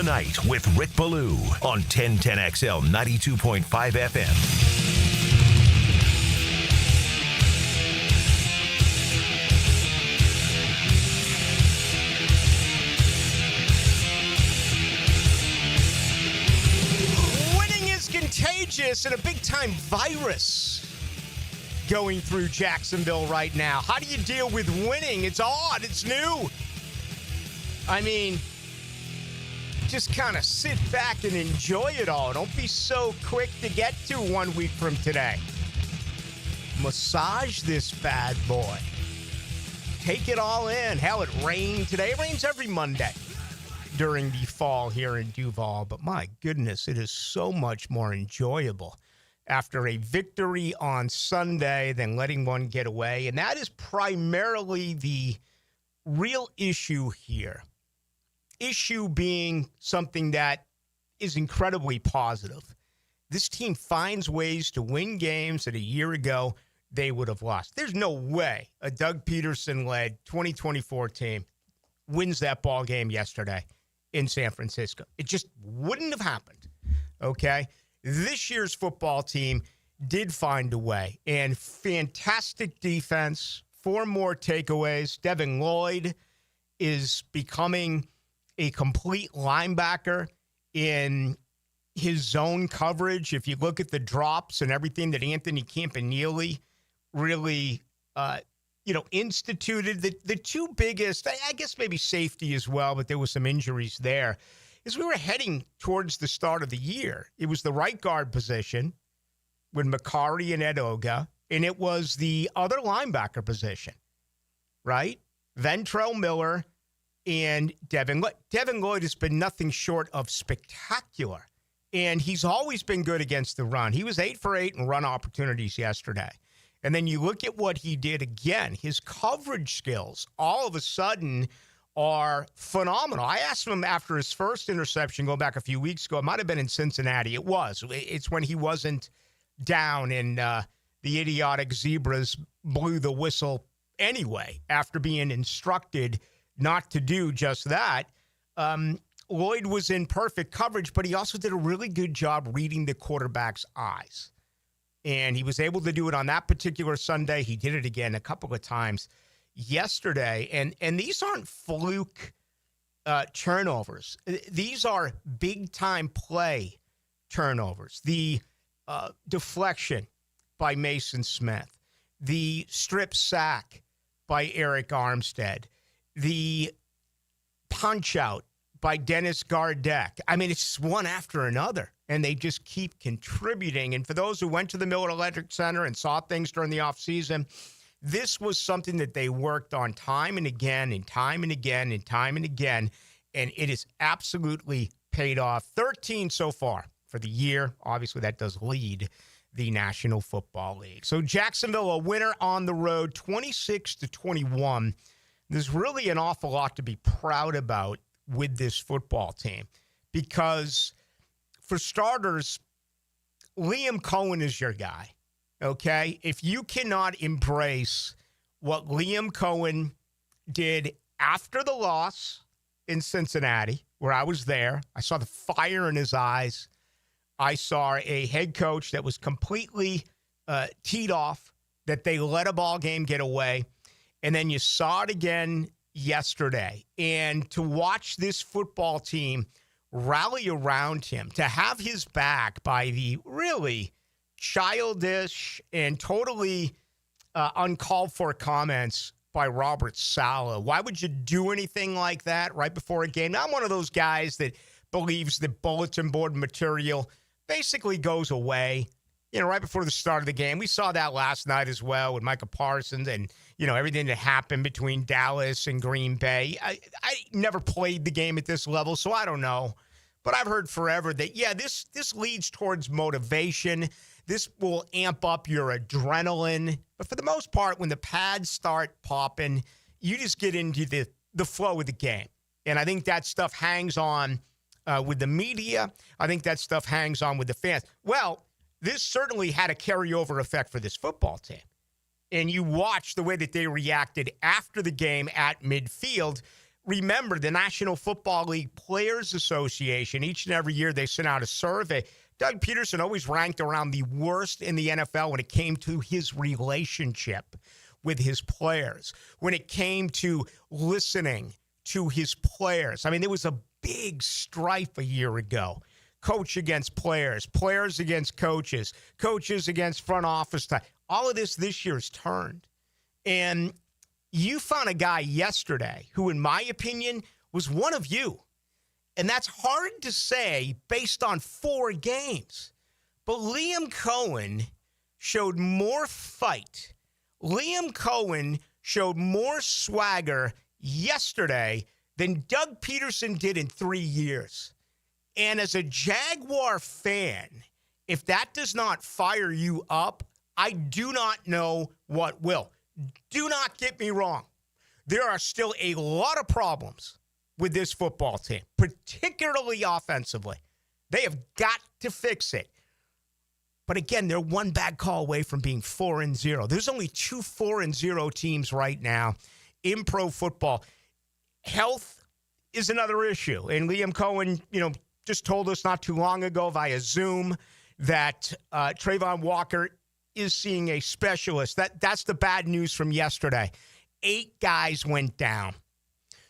the Night with Rick Ballou on 1010XL 92.5 FM. Contagious and a big-time virus going through Jacksonville right now. How do you deal with winning? It's odd. It's new. I mean, just kind of sit back and enjoy it all. Don't be so quick to get to 1 week from today. Massage this bad boy. Take it all in. Hell, it rained today. It rains every Monday during the fall here in Duval, but my goodness, it is so much more enjoyable after a victory on Sunday than letting one get away, and that is primarily the real issue here. Issue being something that is incredibly positive. This team finds ways to win games that a year ago they would have lost. There's no way a Doug Peterson-led 2024 team wins that ball game yesterday in San Francisco. It just wouldn't have happened, okay? This year's football team did find a way, and fantastic defense, 4 more takeaways. Devin Lloyd is becoming a complete linebacker in his zone coverage. If you look at the drops and everything that Anthony Campanile really instituted, the two biggest, I guess maybe safety as well, but there was some injuries there, is we were heading towards the start of the year. It was the right guard position with Makari and Edoga, and it was the other linebacker position, right? Ventrell Miller and Devin Lloyd. Devin Lloyd has been nothing short of spectacular, and he's always been good against the run. He was 8 for 8 in run opportunities yesterday. And then you look at what he did again. His coverage skills all of a sudden are phenomenal. I asked him after his first interception going back a few weeks ago. It might have been in Cincinnati. It was. It's when he wasn't down and the idiotic Zebras blew the whistle anyway after being instructed not to do just that. Lloyd was in perfect coverage, but he also did a really good job reading the quarterback's eyes. And he was able to do it on that particular Sunday. He did it again a couple of times yesterday. And these aren't fluke turnovers. These are big-time play turnovers. The deflection by Mason Smith. The strip sack by Eric Armstead. The punch-out by Dennis Gardeck. I mean, it's one after another, and they just keep contributing. And for those who went to the Miller Electric Center and saw things during the offseason, this was something that they worked on time and again and time and again and time and again, and it has absolutely paid off. 13 so far for the year. Obviously, that does lead the National Football League. So Jacksonville, a winner on the road, 26-21. There's really an awful lot to be proud about with this football team because, for starters, Liam Cohen is your guy, okay? If you cannot embrace what Liam Cohen did after the loss in Cincinnati, where I was there, I saw the fire in his eyes. I saw a head coach that was completely teed off, that they let a ball game get away. And then you saw it again yesterday. And to watch this football team rally around him, to have his back by the really childish and totally uncalled for comments by Robert Saleh. Why would you do anything like that right before a game? Now, I'm one of those guys that believes that bulletin board material basically goes away, right before the start of the game. We saw that last night as well with Micah Parsons and, everything that happened between Dallas and Green Bay. I never played the game at this level, so I don't know. But I've heard forever that, this leads towards motivation. This will amp up your adrenaline. But for the most part, when the pads start popping, you just get into the flow of the game. And I think that stuff hangs on with the media. I think that stuff hangs on with the fans. Well, this certainly had a carryover effect for this football team. And you watch the way that they reacted after the game at midfield. remember, the National Football League Players Association, each and every year they send out a survey. Doug Peterson always ranked around the worst in the NFL when it came to his relationship with his players, when it came to listening to his players. I mean, there was a big strife a year ago. Coach against players, players against coaches, coaches against front office time. All of this year has turned. And you found a guy yesterday who, in my opinion, was one of you. And that's hard to say based on 4 games. But Liam Cohen showed more fight. Liam Cohen showed more swagger yesterday than Doug Peterson did in 3 years. And as a Jaguar fan, if that does not fire you up, I do not know what will. Do not get me wrong. There are still a lot of problems with this football team, particularly offensively. They have got to fix it. But again, they're one bad call away from being 4-0. There's only 2 4-0 teams right now in pro football. Health is another issue. And Liam Cohen, just told us not too long ago via Zoom that Trayvon Walker is seeing a specialist. That's the bad news from yesterday. 8 guys went down.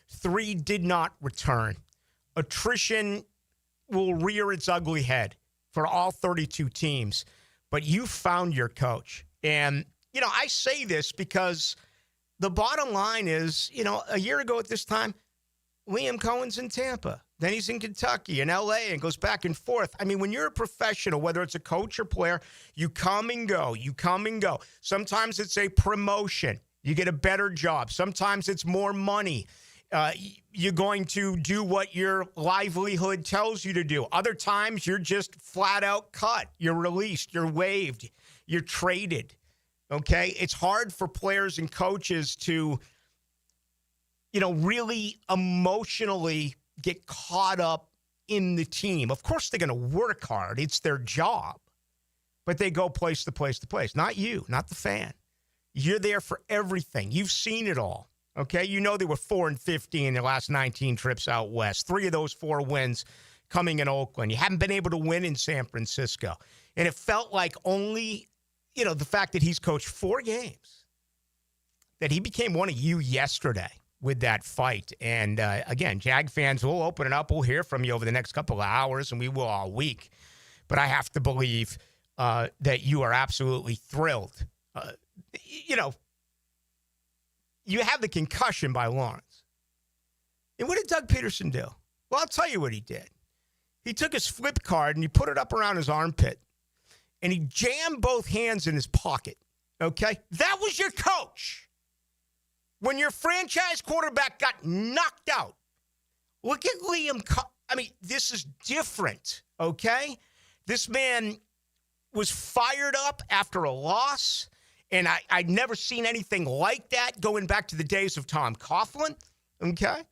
3 did not return. Attrition will rear its ugly head for all 32 teams. But you found your coach. And, I say this because the bottom line is, a year ago at this time, Liam Cohen's in Tampa. Then he's in Kentucky and L.A. and goes back and forth. I mean, when you're a professional, whether it's a coach or player, you come and go. You come and go. Sometimes it's a promotion. You get a better job. Sometimes it's more money. You're going to do what your livelihood tells you to do. Other times, you're just flat out cut. You're released. You're waived. You're traded. Okay? It's hard for players and coaches to, really emotionally get caught up in the team. Of course, they're going to work hard. It's their job. But they go place to place to place. Not you, not the fan. You're there for everything. You've seen it all. Okay? They were 4-15 in their last 19 trips out west. 3 of those 4 wins coming in Oakland. You haven't been able to win in San Francisco. And it felt like only, the fact that he's coached 4 games, that he became one of you yesterday with that fight. And again, Jag fans, will open it up. We'll hear from you over the next couple of hours, and we will all week. But I have to believe that you are absolutely thrilled. You have the concussion by Lawrence. And what did Doug Peterson do? Well, I'll tell you what he did. He took his flip card and he put it up around his armpit. And he jammed both hands in his pocket. Okay? That was your coach. When your franchise quarterback got knocked out. Look at Liam. This is different. Okay? This man was fired up after a loss. And I'd never seen anything like that going back to the days of Tom Coughlin, okay?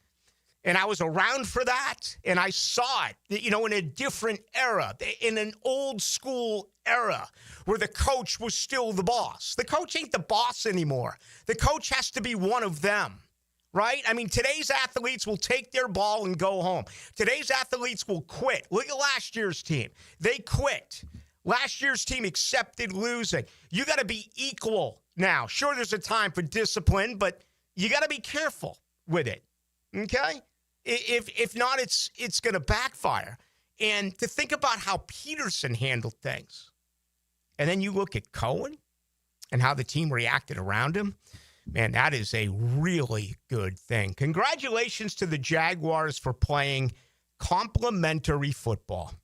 And I was around for that, and I saw it, in a different era, in an old school era where the coach was still the boss. The coach ain't the boss anymore. The coach has to be one of them, right? Today's athletes will take their ball and go home. Today's athletes will quit. Look at last year's team. They quit. Last year's team accepted losing. You got to be equal now. Sure, there's a time for discipline, but you got to be careful with it, okay? If not, it's going to backfire. And to think about how Peterson handled things, and then you look at Cohen and how the team reacted around him, man, that is a really good thing. Congratulations to the Jaguars for playing complementary football.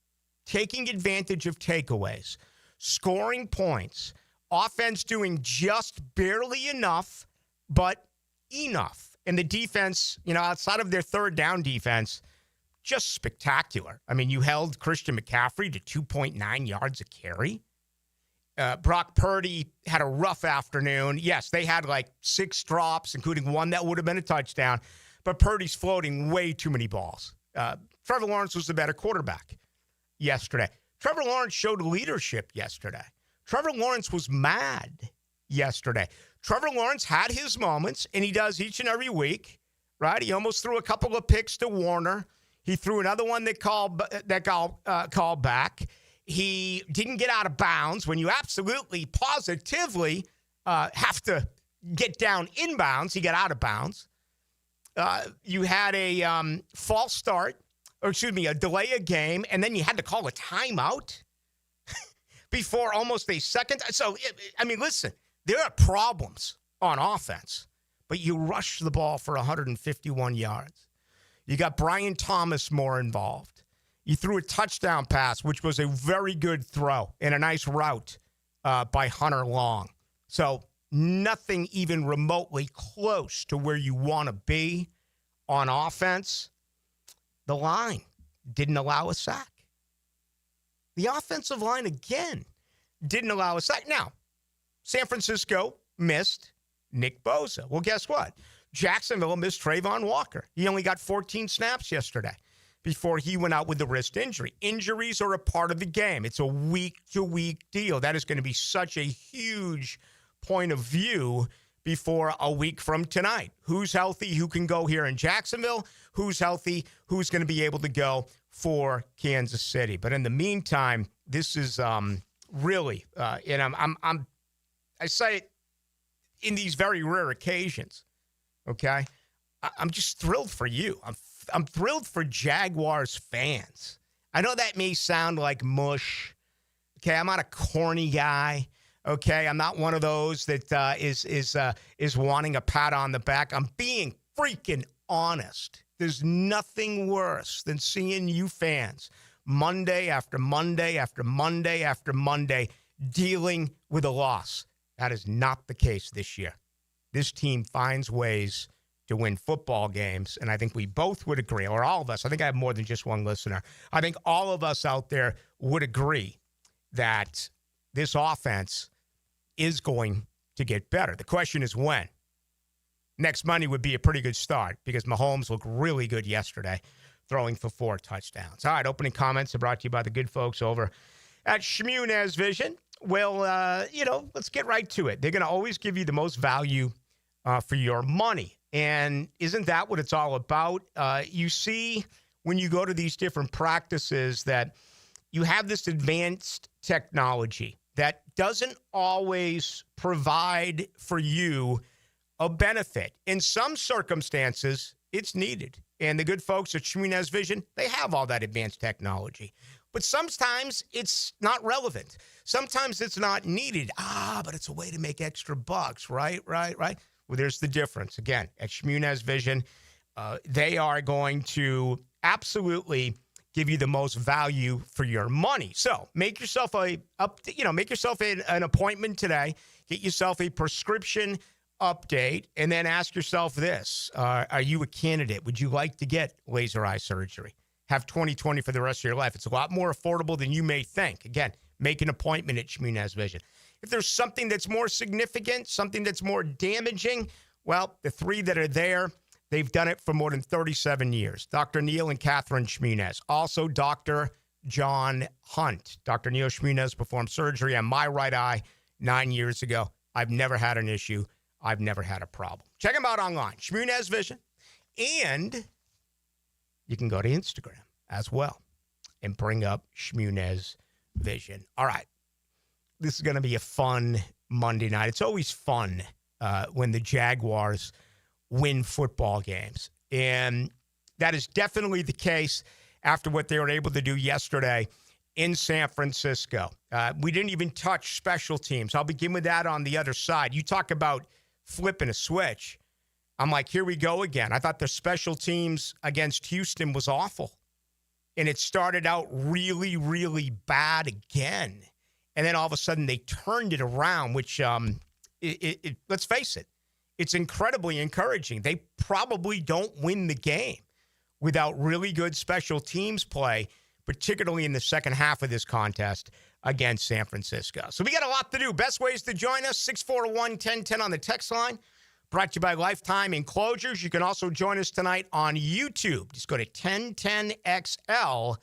Taking advantage of takeaways, scoring points, offense doing just barely enough, but enough. And the defense, outside of their third down defense, just spectacular. You held Christian McCaffrey to 2.9 yards a carry. Brock Purdy had a rough afternoon. Yes, they had 6 drops, including one that would have been a touchdown, but Purdy's floating way too many balls. Trevor Lawrence was the better quarterback yesterday. Trevor Lawrence showed leadership yesterday. Trevor Lawrence was mad yesterday. Trevor Lawrence had his moments, and he does each and every week, right? He almost threw a couple of picks to Warner. He threw another one that called back. He didn't get out of bounds when you absolutely, positively have to get down inbounds. He got out of bounds. You had a false start, a delay of game, and then you had to call a timeout before almost a second. So, listen, there are problems on offense, but you rushed the ball for 151 yards. You got Brian Thomas more involved. You threw a touchdown pass, which was a very good throw and a nice route by Hunter Long. So nothing even remotely close to where you want to be on offense. The line didn't allow a sack. The offensive line, again, didn't allow a sack. Now, San Francisco missed Nick Bosa. Well, guess what? Jacksonville missed Trayvon Walker. He only got 14 snaps yesterday before he went out with the wrist injury. Injuries are a part of the game. It's a week-to-week deal. That is going to be such a huge point of view before a week from tonight. Who's healthy? Who can go here in Jacksonville? Who's healthy? Who's going to be able to go for Kansas City? But in the meantime, this is really, and I say it in these very rare occasions. Okay, I'm just thrilled for you. I'm thrilled for Jaguars fans. I know that may sound like mush. Okay, I'm not a corny guy. Okay, I'm not one of those that is wanting a pat on the back. I'm being freaking honest. There's nothing worse than seeing you fans Monday after Monday after Monday after Monday dealing with a loss. That is not the case this year. This team finds ways to win football games, and I think we both would agree, or all of us. I think I have more than just one listener. I think all of us out there would agree that this offense is going to get better. The question is when. Next Monday would be a pretty good start because Mahomes looked really good yesterday, throwing for 4 touchdowns. All right, opening comments are brought to you by the good folks over at Shmunez Vision. Well, let's get right to it. They're going to always give you the most value for your money. And isn't that what it's all about? You see when you go to these different practices that you have this advanced technology that doesn't always provide for you a benefit. In some circumstances, it's needed. And the good folks at Shmunez Vision, they have all that advanced technology. But sometimes it's not relevant. Sometimes it's not needed. But it's a way to make extra bucks, right? Well, there's the difference. Again, at Shmunez Vision, they are going to absolutely give you the most value for your money. So make yourself an appointment today. Get yourself a prescription update, and then ask yourself this: are you a candidate? Would you like to get laser eye surgery? Have 20/20 for the rest of your life. It's a lot more affordable than you may think. Again, make an appointment at Shmunez Vision. If there's something that's more significant, something that's more damaging, well, the 3 that are there, they've done it for more than 37 years. Dr. Neil and Catherine Shmunez. Also, Dr. John Hunt. Dr. Neil Shmunez performed surgery on my right eye 9 years ago. I've never had an issue. I've never had a problem. Check them out online, Shmunez Vision. And you can go to Instagram as well and bring up Shmunez Vision. All right. This is going to be a fun Monday night. It's always fun when the Jaguars win football games. And that is definitely the case after what they were able to do yesterday in San Francisco. We didn't even touch special teams. I'll begin with that on the other side. You talk about flipping a switch. I'm like, here we go again. I thought their special teams against Houston was awful. And it started out really, really bad again. And then all of a sudden they turned it around, which, let's face it, it's incredibly encouraging. They probably don't win the game without really good special teams play, particularly in the second half of this contest against San Francisco. So we got a lot to do. Best ways to join us, 641-1010 on the text line. Brought to you by Lifetime Enclosures. You can also join us tonight on YouTube. Just go to 1010XL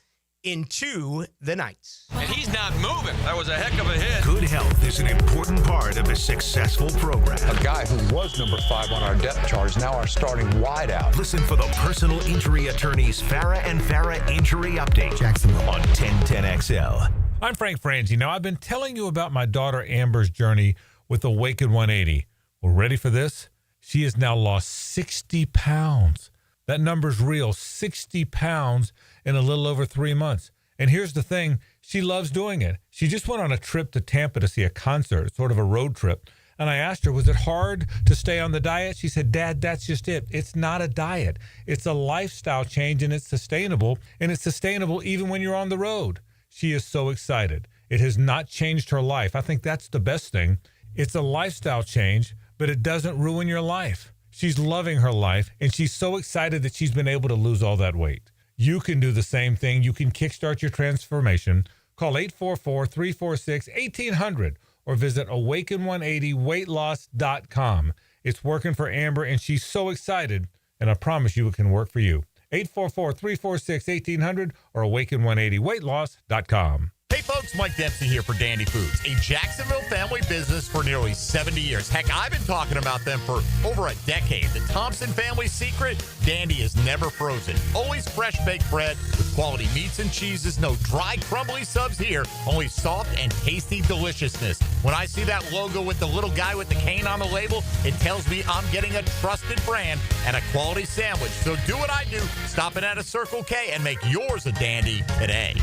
into the Knights. And he's not moving. That was a heck of a hit. Good health is an important part of a successful program. A guy who was number 5 on our depth chart is now our starting wideout. Listen for the personal injury attorney's Farah and Farah Injury Update. Jacksonville on 1010XL. I'm Frank Frangie. Now, I've been telling you about my daughter Amber's journey with Awaken 180. Well, ready for this? She has now lost 60 pounds. That number's real, 60 pounds in a little over 3 months. And here's the thing, she loves doing it. She just went on a trip to Tampa to see a concert, sort of a road trip. And I asked her, was it hard to stay on the diet? She said, Dad, that's just it. It's not a diet. It's a lifestyle change, and it's sustainable. And it's sustainable even when you're on the road. She is so excited. It has not changed her life. I think that's the best thing. It's a lifestyle change, but it doesn't ruin your life. She's loving her life, and she's so excited that she's been able to lose all that weight. You can do the same thing. You can kickstart your transformation. Call 844-346-1800 or visit awaken180weightloss.com. It's working for Amber, and she's so excited, and I promise you it can work for you. 844-346-1800 or awaken180weightloss.com. Hey folks, Mike Dempsey here for Dandy Foods, a Jacksonville family business for nearly 70 years. Heck, I've been talking about them for over a decade. The Thompson family secret, Dandy is never frozen. Always fresh baked bread with quality meats and cheeses. No dry, crumbly subs here. Only soft and tasty deliciousness. When I see that logo with the little guy with the cane on the label, it tells me I'm getting a trusted brand and a quality sandwich. So do what I do. Stop in at a Circle K and make yours a Dandy today.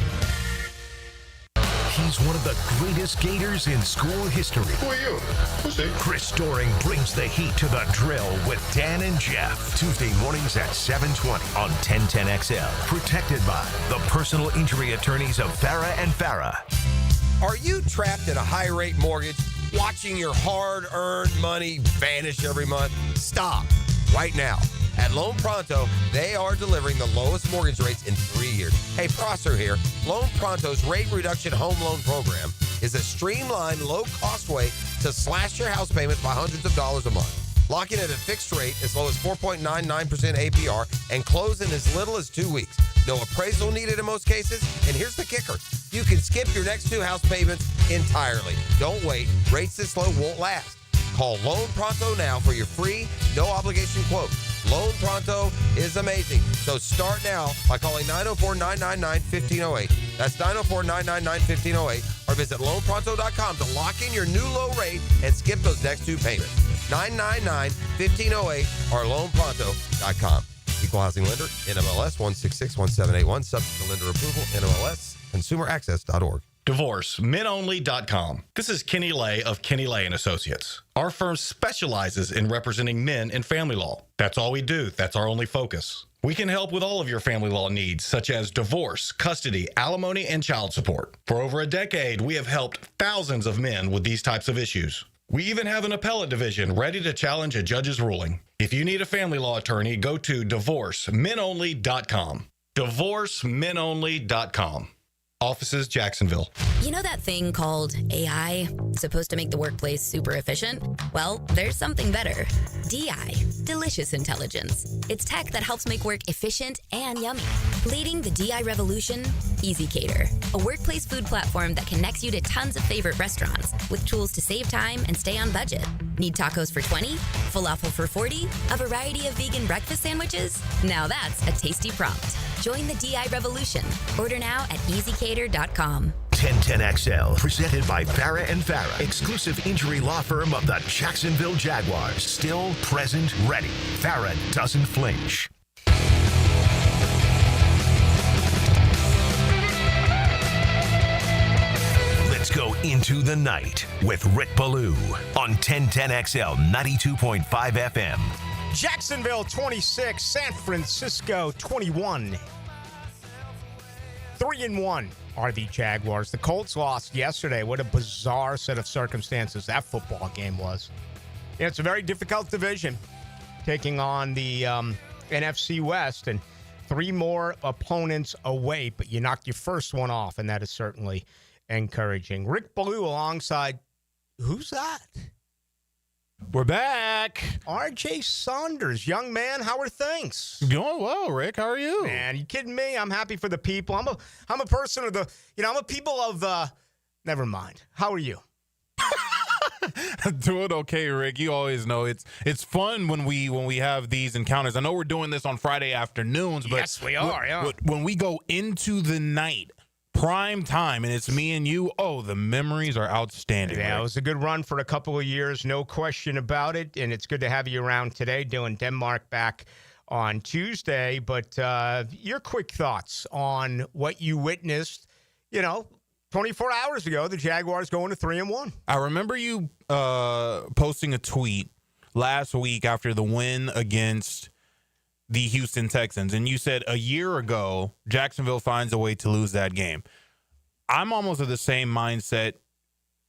He's one of the greatest Gators in school history. Who are you? Who's he? Chris Doring brings the heat to the drill with Dan and Jeff. Tuesday mornings at 7:20 on 1010XL. Protected by the personal injury attorneys of Farah and Farah. Are you trapped in a high-rate mortgage, watching your hard-earned money vanish every month? Stop right now. At Loan Pronto, they are delivering the lowest mortgage rates in 3 years. Hey, Prosser here. Loan Pronto's rate reduction home loan program is a streamlined, low-cost way to slash your house payments by hundreds of dollars a month. Lock in at a fixed rate as low as 4.99% APR and close in as little as 2 weeks. No appraisal needed in most cases. And here's the kicker. You can skip your next 2 house payments entirely. Don't wait. Rates this low won't last. Call Loan Pronto now for your free, no-obligation quote. Loan Pronto is amazing. So start now by calling 904-999-1508. That's 904-999-1508. Or visit loanpronto.com to lock in your new low rate and skip those next 2 payments. 999-1508 or loanpronto.com. Equal housing lender, NMLS 1661781. Subject to lender approval, NMLS, consumeraccess.org. DivorceMenOnly.com. This is Kenny Lay of Kenny Lay & Associates. Our firm specializes in representing men in family law. That's all we do. That's our only focus. We can help with all of your family law needs, such as divorce, custody, alimony, and child support. For over a decade, we have helped thousands of men with these types of issues. We even have an appellate division ready to challenge a judge's ruling. If you need a family law attorney, go to DivorceMenOnly.com. DivorceMenOnly.com. Offices, Jacksonville. You know that thing called AI? Supposed to make the workplace super efficient? Well, there's something better. DI, Delicious Intelligence. It's tech that helps make work efficient and yummy. Leading the DI revolution, Easy Cater, a workplace food platform that connects you to tons of favorite restaurants with tools to save time and stay on budget. Need tacos for 20? Falafel for 40? A variety of vegan breakfast sandwiches? Now that's a tasty prompt. Join the DI revolution. Order now at easycater.com. 1010XL, presented by Farah and Farah, exclusive injury law firm of the Jacksonville Jaguars. Still, present, ready. Farah doesn't flinch. Let's go into the night with Rick Ballou on 1010XL 92.5 FM. Jacksonville 26, San Francisco 21. 3-1 are the Jaguars. The Colts lost yesterday. What a bizarre set of circumstances that football game was. Yeah, it's a very difficult division, taking on the NFC West, and 3 more opponents away, but you knocked your first one off, and that is certainly encouraging. Rick Ballou alongside, who's that? We're back. R.J. Saunders, young man, how are things? Going well, Rick. How are you? Man, you kidding me? I'm happy for the people. I'm a person of the, I'm a people of the, never mind. How are you? Doing okay, Rick. You always know it's fun when we have these encounters. I know we're doing this on Friday afternoons, but yes, we are. Yeah. When we go into the night, prime time, and it's me and you, the memories are outstanding. Yeah, Rick. it was a good run for a couple of years, no question about it. And it's good to have you around today, doing Denmark back on Tuesday. But your quick thoughts on what you witnessed, 24 hours ago, the Jaguars going to 3-1. I remember you posting a tweet last week after the win against the Houston Texans, and you said a year ago, Jacksonville finds a way to lose that game. I'm almost of the same mindset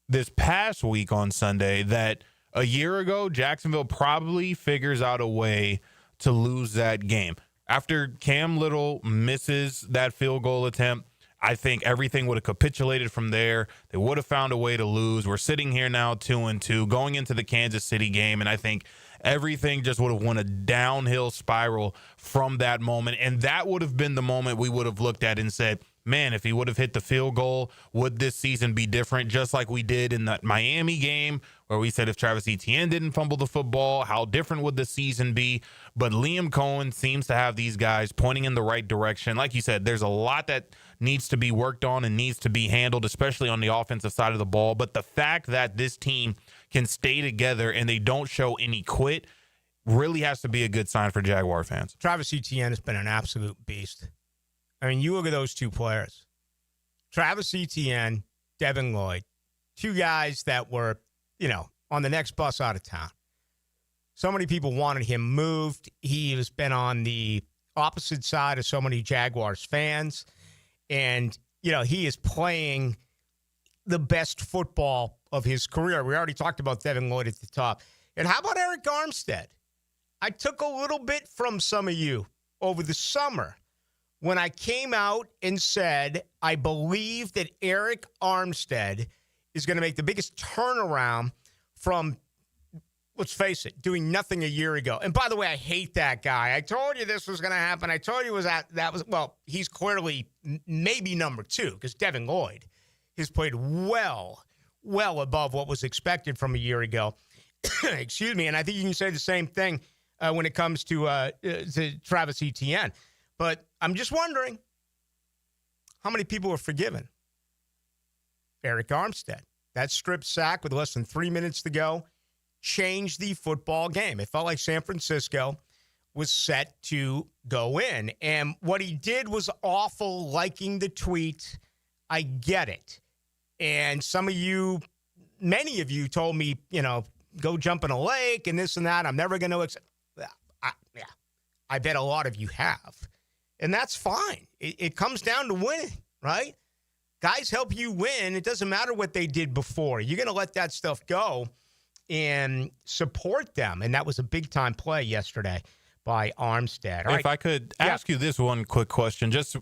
this past week on Sunday that a year ago, Jacksonville probably figures out a way to lose that game. After Cam Little misses that field goal attempt, I think everything would have capitulated from there. They would have found a way to lose. We're sitting here now 2-2, going into the Kansas City game, and I think everything just would have went a downhill spiral from that moment. And that would have been the moment we would have looked at and said, man, if he would have hit the field goal, would this season be different? Just like we did in that Miami game where we said if Travis Etienne didn't fumble the football, how different would the season be? But Liam Cohen seems to have these guys pointing in the right direction. Like you said, there's a lot that needs to be worked on and needs to be handled, especially on the offensive side of the ball. But the fact that this team can stay together and they don't show any quit really has to be a good sign for Jaguar fans. Travis Etienne has been an absolute beast. I mean, you look at those two players. Travis Etienne, Devin Lloyd, two guys that were, on the next bus out of town. So many people wanted him moved. He has been on the opposite side of so many Jaguars fans. And, he is playing the best football of his career. We already talked about Devin Lloyd at the top. And how about Eric Armstead? I took a little bit from some of you over the summer when I came out and said, I believe that Eric Armstead is going to make the biggest turnaround from, let's face it, doing nothing a year ago. And by the way, I hate that guy. I told you this was going to happen. I told you he's clearly maybe number two because Devin Lloyd has played well above what was expected from a year ago. Excuse me. And I think you can say the same thing when it comes to Travis Etienne. But I'm just wondering how many people are forgiven Eric Armstead. That strip sack with less than 3 minutes to go changed the football game. It felt like San Francisco was set to go in. And what he did was awful, liking the tweet. I get it. And many of you told me, go jump in a lake and this and that. I'm never going to accept. I bet a lot of you have. And that's fine. It comes down to winning, right? Guys help you win. It doesn't matter what they did before. You're going to let that stuff go and support them. And that was a big-time play yesterday by Armstead. If I could ask you this one quick question, just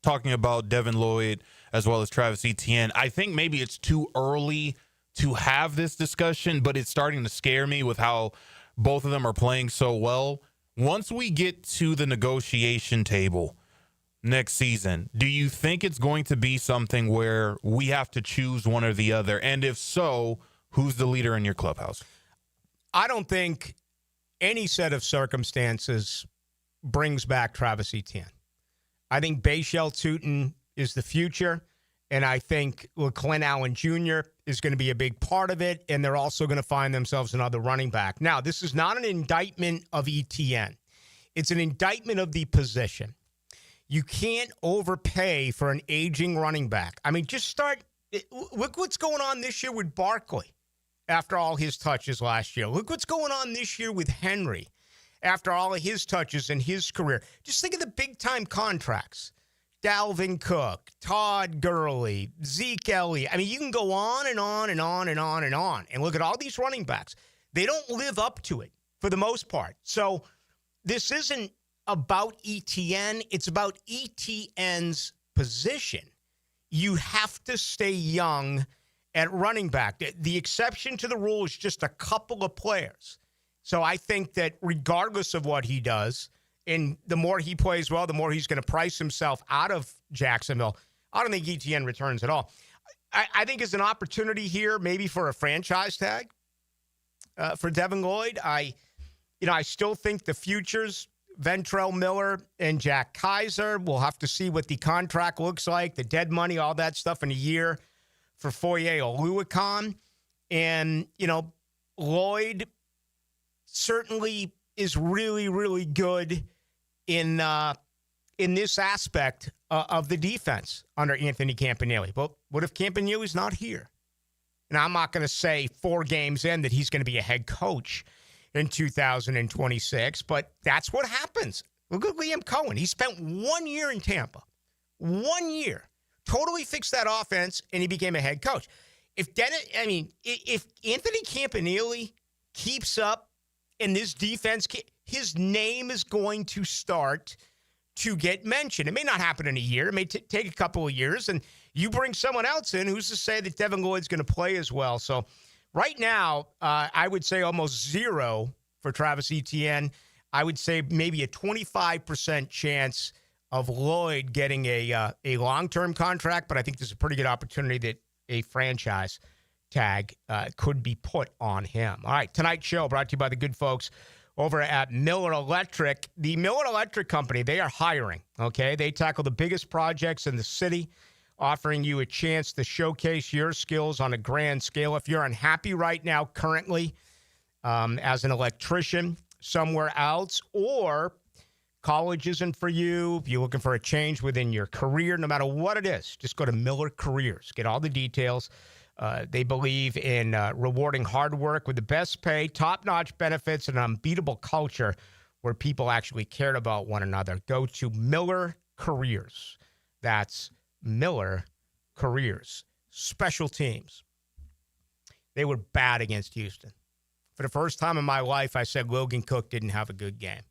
talking about Devin Lloyd as well as Travis Etienne, I think maybe it's too early to have this discussion, but it's starting to scare me with how both of them are playing so well. Once we get to the negotiation table next season, do you think it's going to be something where we have to choose one or the other? And if so, who's the leader in your clubhouse? I don't think any set of circumstances brings back Travis Etienne. I think Bashal Tutin is the future, and I think Clint Allen Jr. is going to be a big part of it, and they're also going to find themselves another running back. Now, this is not an indictment of Etienne. It's an indictment of the position. You can't overpay for an aging running back. I mean, just look what's going on this year with Barkley after all his touches last year. Look what's going on this year with Henry after all of his touches in his career. Just think of the big-time contracts. Dalvin Cook, Todd Gurley, Zeke Elliott. I mean, you can go on and on and on and on and on. And look at all these running backs. They don't live up to it for the most part. So this isn't about Etienne. It's about Etienne's position. You have to stay young at running back. The exception to the rule is just a couple of players. So I think that regardless of what he does, and the more he plays well, the more he's going to price himself out of Jacksonville. I don't think ETN returns at all. I think there's an opportunity here maybe for a franchise tag for Devin Lloyd. I still think the futures, Ventrell Miller and Jack Kaiser, we'll have to see what the contract looks like, the dead money, all that stuff in a year for Foye Oluokun. And, Lloyd certainly is really, really good in this aspect of the defense under Anthony Campanile. But what if Campanile's not here? And I'm not going to say 4 games in that he's going to be a head coach in 2026, but that's what happens. Look at Liam Cohen. He spent 1 year in Tampa. 1 year. Totally fixed that offense, and he became a head coach. If Anthony Campanile keeps up in this defense, his name is going to start to get mentioned. It may not happen in a year. It may take a couple of years, and you bring someone else in, who's to say that Devin Lloyd's going to play as well. So right now, I would say almost 0 for Travis Etienne. I would say maybe a 25% chance of Lloyd getting a long-term contract, but I think there's a pretty good opportunity that a franchise tag could be put on him. All right, tonight's show brought to you by the good folks over at Miller Electric. The Miller Electric Company, they are hiring, okay? They tackle the biggest projects in the city, offering you a chance to showcase your skills on a grand scale. If you're unhappy right now currently as an electrician somewhere else, or college isn't for you, if you're looking for a change within your career, no matter what it is, just go to Miller Careers. Get all the details. They believe in rewarding hard work with the best pay, top-notch benefits, and an unbeatable culture where people actually cared about one another. Go to Miller Careers. That's Miller Careers. Special teams. They were bad against Houston. For the first time in my life, I said Logan Cook didn't have a good game.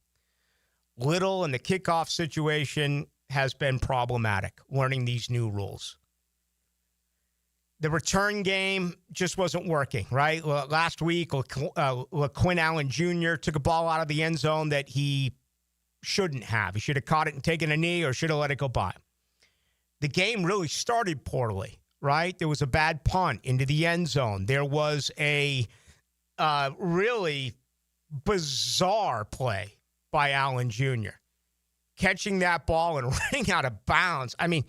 Little and the kickoff situation has been problematic, learning these new rules. The return game just wasn't working, right? Last week, LaQuinn Allen Jr. took a ball out of the end zone that he shouldn't have. He should have caught it and taken a knee, or should have let it go by. The game really started poorly, right? There was a bad punt into the end zone. There was a really bizarre play by Allen Jr. catching that ball and running out of bounds. I mean,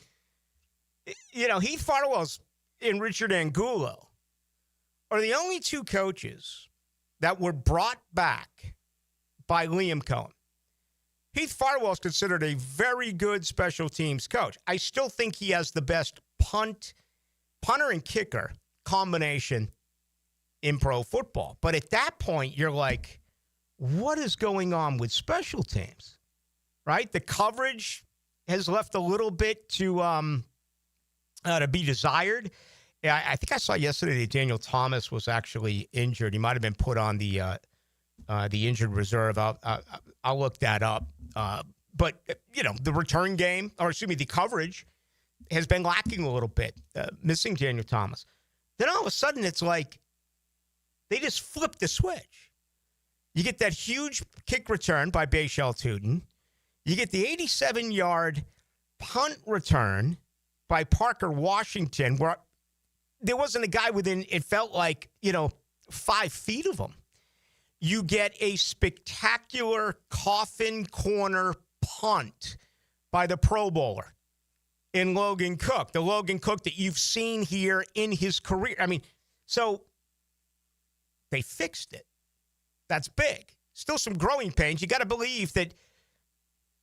Heath Farwell's and Richard Angulo are the only 2 coaches that were brought back by Liam Cohen. Heath Farwell is considered a very good special teams coach. I still think he has the best punter and kicker combination in pro football. But at that point, you're like, what is going on with special teams, right? The coverage has left a little bit to be desired. Yeah, I think I saw yesterday that Daniel Thomas was actually injured. He might have been put on the injured reserve. I'll look that up. But the return game, the coverage has been lacking a little bit, missing Daniel Thomas. Then all of a sudden, it's like they just flipped the switch. You get that huge kick return by Bashal Tootin. You get the 87-yard punt return by Parker Washington, where there wasn't a guy within, it felt like, 5 feet of him. You get a spectacular coffin corner punt by the Pro Bowler in Logan Cook, the Logan Cook that you've seen here in his career. I mean, so they fixed it. That's big. Still some growing pains. You got to believe that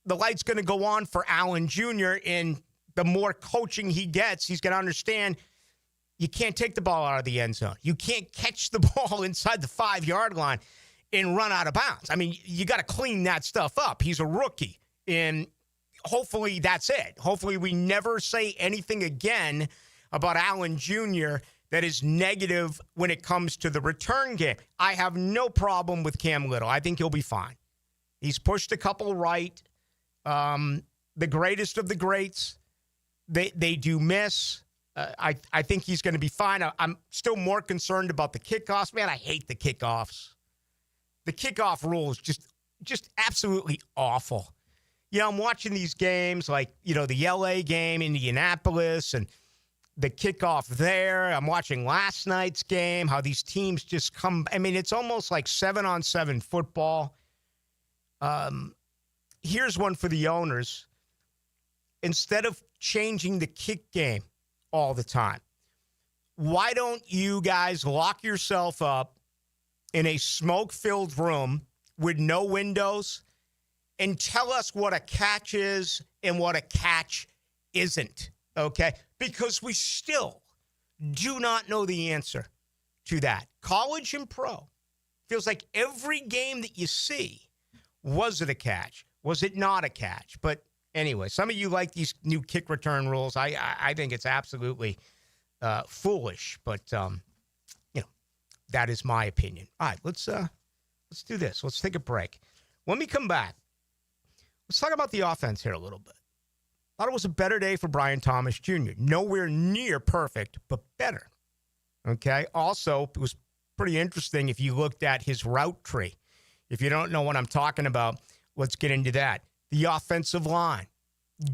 the light's going to go on for Allen Jr., and the more coaching he gets, he's going to understand you can't take the ball out of the end zone. You can't catch the ball inside the 5-yard line and run out of bounds. I mean, you got to clean that stuff up. He's a rookie, and hopefully that's it. Hopefully we never say anything again about Allen Jr. that is negative when it comes to the return game. I have no problem with Cam Little. I think he'll be fine. He's pushed a couple right. The greatest of the greats, they do miss. I think he's going to be fine. I'm still more concerned about the kickoffs. Man, I hate the kickoffs. The kickoff rule is just absolutely awful. I'm watching these games like, the LA game, Indianapolis, and the kickoff there. I'm watching last night's game, how these teams just come. I mean, it's almost like 7-on-7 football. Here's one for the owners. Instead of changing the kick game all the time, why don't you guys lock yourself up in a smoke-filled room with no windows and tell us what a catch is and what a catch isn't, okay? Because we still do not know the answer to that. College and pro, feels like every game that you see, was it a catch? Was it not a catch? But anyway, some of you like these new kick return rules. I think it's absolutely foolish, but that is my opinion. All right, let's do this. Let's take a break. When we come back, let's talk about the offense here a little bit. Thought it was a better day for Brian Thomas Jr. Nowhere near perfect, but better. Okay. Also, it was pretty interesting if you looked at his route tree. If you don't know what I'm talking about, let's get into that. The offensive line,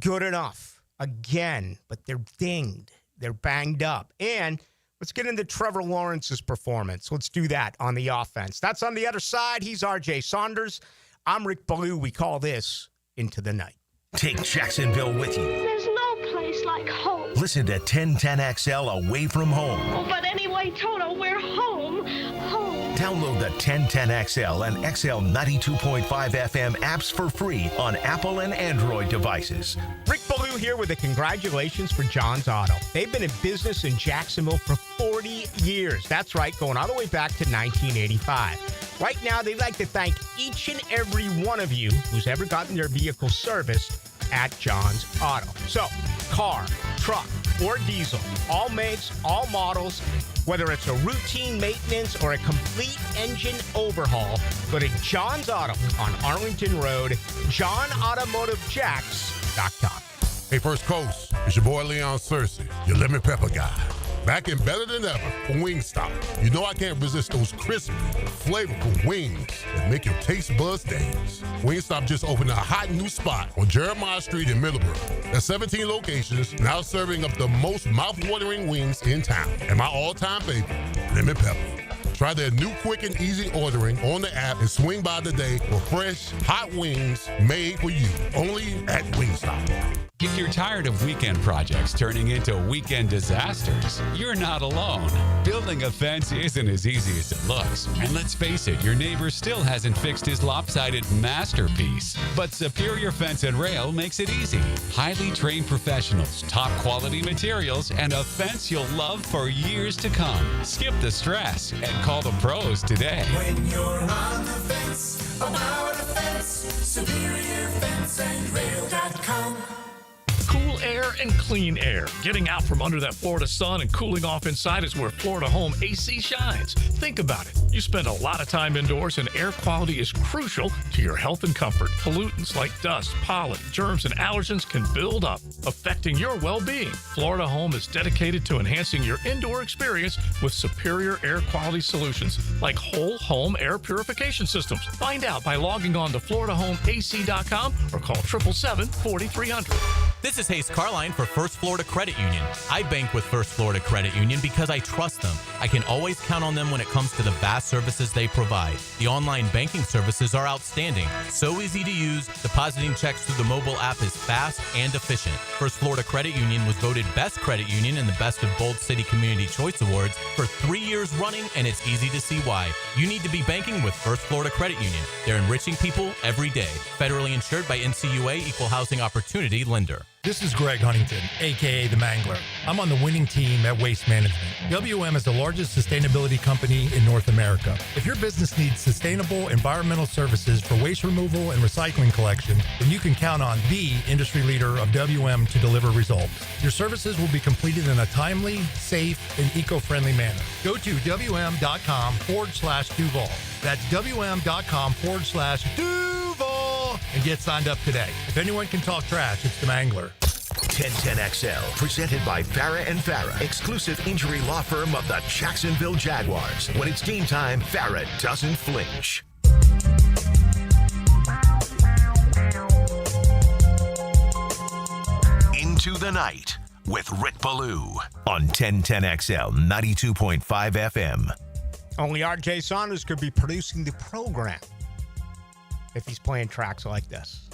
good enough. Again, but they're dinged. They're banged up. And let's get into Trevor Lawrence's performance. Let's do that on the offense. That's on the other side. He's R.J. Saunders. I'm Rick Ballou. We call this Into the Night. Take Jacksonville with you. There's no place like home. Listen to 1010XL away from home. Oh, but anyway, Toto, we're home. Home. Download the 1010XL and XL 92.5 FM apps for free on Apple and Android devices. Rick Ballou here with the congratulations for John's Auto. They've been in business in Jacksonville for 40 years. That's right, going all the way back to 1985. Right now, they'd like to thank each and every one of you who's ever gotten their vehicle serviced at John's Auto. So, car, truck, or diesel, all makes, all models, whether it's a routine maintenance or a complete engine overhaul, go to John's Auto on Arlington Road, johnautomotivejacks.com. Hey, First Coast, it's your boy Leon Searcy, your lemon pepper guy. Back and better than ever for Wingstop. You know I can't resist those crispy, flavorful wings that make your taste buds dance. Wingstop just opened a hot new spot on Jeremiah Street in Middleborough. There's 17 locations, now serving up the most mouth-watering wings in town. And my all-time favorite, lemon pepper. Try their new quick and easy ordering on the app and swing by today for fresh, hot wings made for you. Only at Wingstop. If you're tired of weekend projects turning into weekend disasters, you're not alone. Building a fence isn't as easy as it looks. And let's face it, your neighbor still hasn't fixed his lopsided masterpiece. But Superior Fence and Rail makes it easy. Highly trained professionals, top quality materials, and a fence you'll love for years to come. Skip the stress and call the pros today. When you're on the fence, about a fence, SuperiorFenceandRail.com. Cool air and clean air. Getting out from under that Florida sun and cooling off inside is where Florida Home AC shines. Think about it. You spend a lot of time indoors and air quality is crucial to your health and comfort. Pollutants like dust, pollen, germs, and allergens can build up, affecting your well-being. Florida Home is dedicated to enhancing your indoor experience with superior air quality solutions like whole home air purification systems. Find out by logging on to FloridaHomeAC.com or call 877-4300. This is Hayes Carline for First Florida Credit Union. I bank with First Florida Credit Union because I trust them. I can always count on them when it comes to the vast services they provide. The online banking services are outstanding, so easy to use. Depositing checks through the mobile app is fast and efficient. First Florida Credit Union was voted Best Credit Union in the Best of Bold City Community Choice Awards for 3 years running, and it's easy to see why. You need to be banking with First Florida Credit Union. They're enriching people every day. Federally insured by NCUA, Equal Housing Opportunity Lender. This is Greg Huntington, a.k.a. The Mangler. I'm on the winning team at Waste Management. WM is the largest sustainability company in North America. If your business needs sustainable environmental services for waste removal and recycling collection, then you can count on the industry leader of WM to deliver results. Your services will be completed in a timely, safe, and eco-friendly manner. Go to WM.com/Duval. That's WM.com/Duval and get signed up today. If anyone can talk trash, it's The Mangler. 1010XL, presented by Farah and Farah, exclusive injury law firm of the Jacksonville Jaguars. When it's game time, Farah doesn't flinch. Into the Night with Rick Ballou on 1010XL 92.5 FM. Only R.J. Saunders could be producing the program if he's playing tracks like this.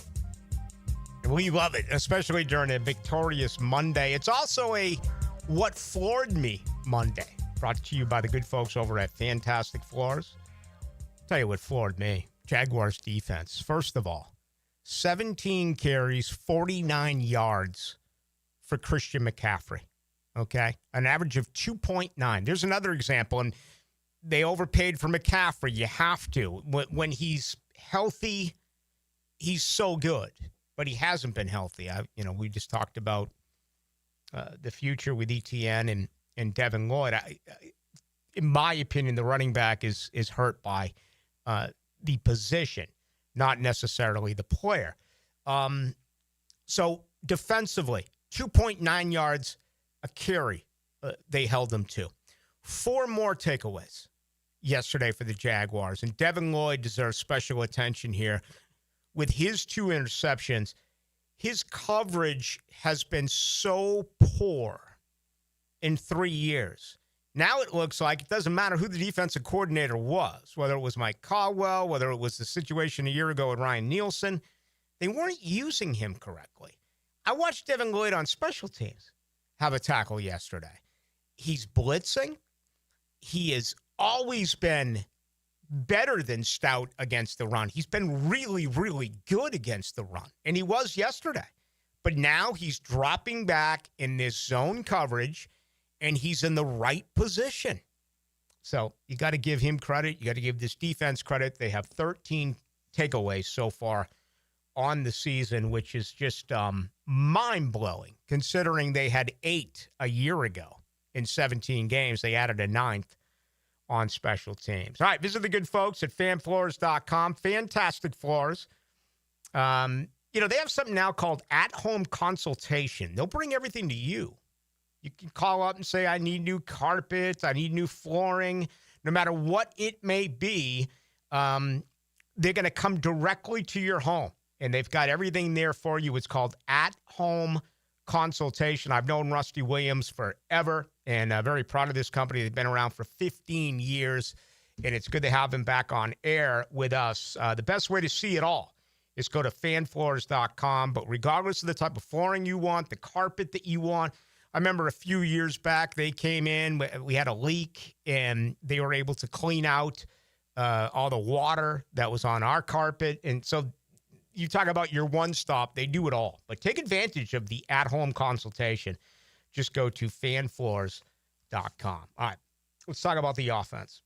And we love it, especially during a victorious Monday. It's also a What Floored Me Monday, brought to you by the good folks over at Fantastic Floors. I'll tell you what floored me. Jaguars defense. First of all, 17 carries, 49 yards for Christian McCaffrey. Okay? An average of 2.9. There's another example, and they overpaid for McCaffrey. You have to. When he's healthy, he's so good. But he hasn't been healthy. We just talked about the future with ETN and Devin Lloyd. In my opinion, the running back is hurt by the position, not necessarily the player. So defensively, 2.9 yards a carry they held them to. 4 more takeaways yesterday for the Jaguars. And Devin Lloyd deserves special attention here. With his 2 interceptions, his coverage has been so poor in 3 years. Now it looks like it doesn't matter who the defensive coordinator was, whether it was Mike Caldwell, whether it was the situation a year ago with Ryan Nielsen, they weren't using him correctly. I watched Devin Lloyd on special teams have a tackle yesterday. He's blitzing. He has always been better than stout against the run. He's been really, really good against the run, and he was yesterday. But now he's dropping back in this zone coverage, and he's in the right position. So you got to give him credit. You got to give this defense credit. They have 13 takeaways so far on the season, which is just mind-blowing, considering they had 8 a year ago in 17 games. They added a 9th on special teams. All right, visit the good folks at fanfloors.com. Fantastic Floors. They have something now called at-home consultation. They'll bring everything to you. You can call up and say, I need new carpets, I need new flooring. No matter what it may be, they're going to come directly to your home, and they've got everything there for you. It's called at-home consultation. I've known Rusty Williams forever, and very proud of this company. They've been around for 15 years, and it's good to have them back on air with us. The best way to see it all is go to fanfloors.com, but regardless of the type of flooring you want, the carpet that you want, I remember a few years back, they came in, we had a leak, and they were able to clean out all the water that was on our carpet. And so you talk about your one-stop, they do it all. But take advantage of the at-home consultation. Just go to fanfloors.com. All right, let's talk about the offense.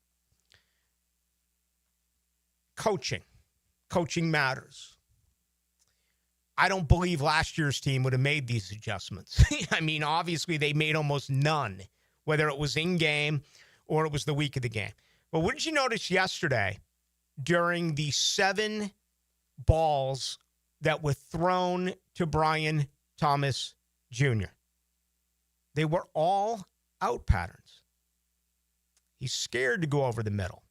Coaching. Coaching matters. I don't believe last year's team would have made these adjustments. I mean, obviously, they made almost none, whether it was in-game or it was the week of the game. But what did you notice yesterday during the 7 balls that were thrown to Brian Thomas Jr.? They were all out patterns. He's scared to go over the middle.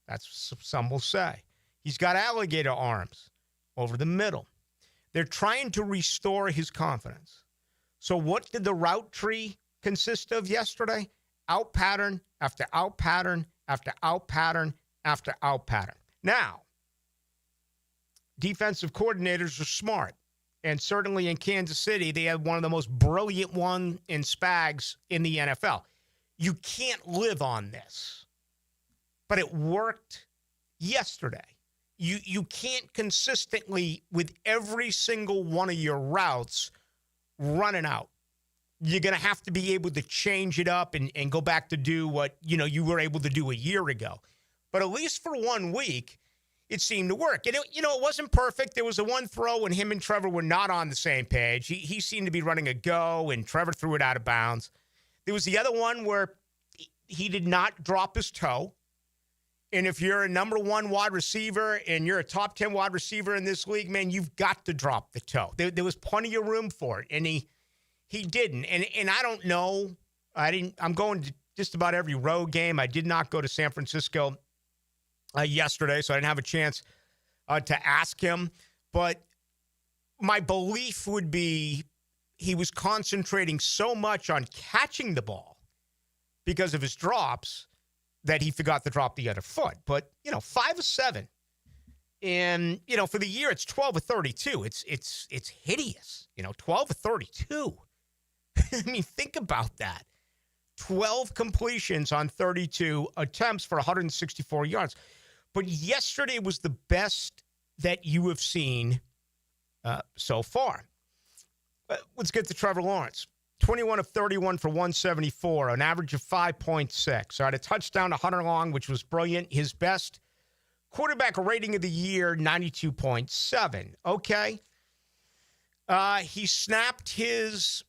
That's what some will say. He's got alligator arms over the middle. They're trying to restore his confidence. So what did the route tree consist of yesterday? Out pattern after out pattern after out pattern after out pattern. Now, defensive coordinators are smart. And certainly in Kansas City, they had one of the most brilliant one in Spags in the NFL. You can't live on this. But it worked yesterday. You can't consistently, with every single one of your routes, run it out. You're going to have to be able to change it up and go back to do what you were able to do a year ago. But at least for 1 week, it seemed to work. And it wasn't perfect. There was a one throw when him and Trevor were not on the same page. He seemed to be running a go, and Trevor threw it out of bounds. There was the other one where he did not drop his toe. And if you're a number 1 wide receiver and you're a top 10 wide receiver in this league, man, you've got to drop the toe. There was plenty of room for it. And he didn't. And I don't know. I'm going to just about every road game. I did not go to San Francisco yesterday, so I didn't have a chance to ask him. But my belief would be he was concentrating so much on catching the ball because of his drops that he forgot to drop the other foot. But, 5 of 7. And, for the year, it's 12 of 32. It's hideous. 12 of 32. I mean, think about that. 12 completions on 32 attempts for 164 yards. But yesterday was the best that you have seen so far. Let's get to Trevor Lawrence. 21 of 31 for 174, an average of 5.6. All right, a touchdown to Hunter Long, which was brilliant. His best quarterback rating of the year, 92.7. Okay. He snapped his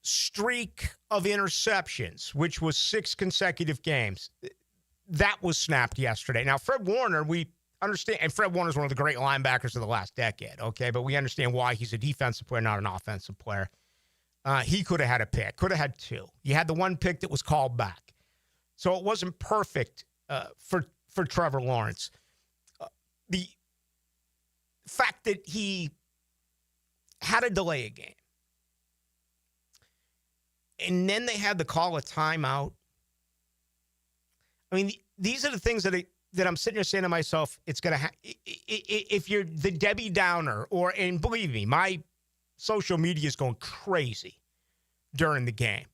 streak of interceptions, which was 6 consecutive games. That was snapped yesterday. Now, Fred Warner, we understand, and Fred Warner is one of the great linebackers of the last decade, okay? But we understand why he's a defensive player, not an offensive player. He could have had a pick, could have had 2. He had the one pick that was called back. So it wasn't perfect for Trevor Lawrence. The fact that he had to delay a game, and then they had to call a timeout. I mean, these are the things that I'm sitting here saying to myself, it's going to if you're the Debbie Downer, and believe me, my social media is going crazy during the game.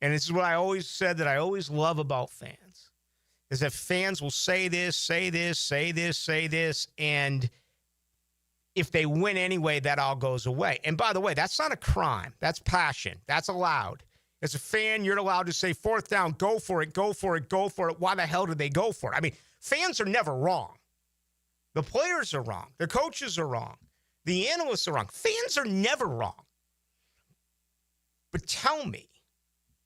And this is what I always said that I always love about fans, is that fans will say this, and if they win anyway, that all goes away. And by the way, that's not a crime. That's passion. That's allowed. As a fan, you're allowed to say, 4th down, go for it, go for it, go for it. Why the hell did they go for it? I mean, fans are never wrong. The players are wrong. The coaches are wrong. The analysts are wrong. Fans are never wrong. But tell me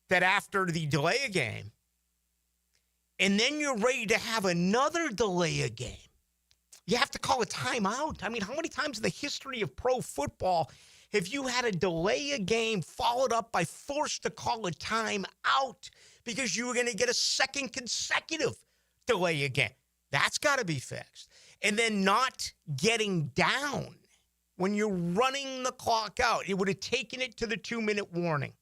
that after the delay a game, and then you're ready to have another delay a game, you have to call a timeout. I mean, how many times in the history of pro football have you had a delay a game followed up by forced to call a timeout because you were going to get a second consecutive delay a game? That's got to be fixed. And then not getting down when you're running the clock out. It would have taken it to the 2-minute warning.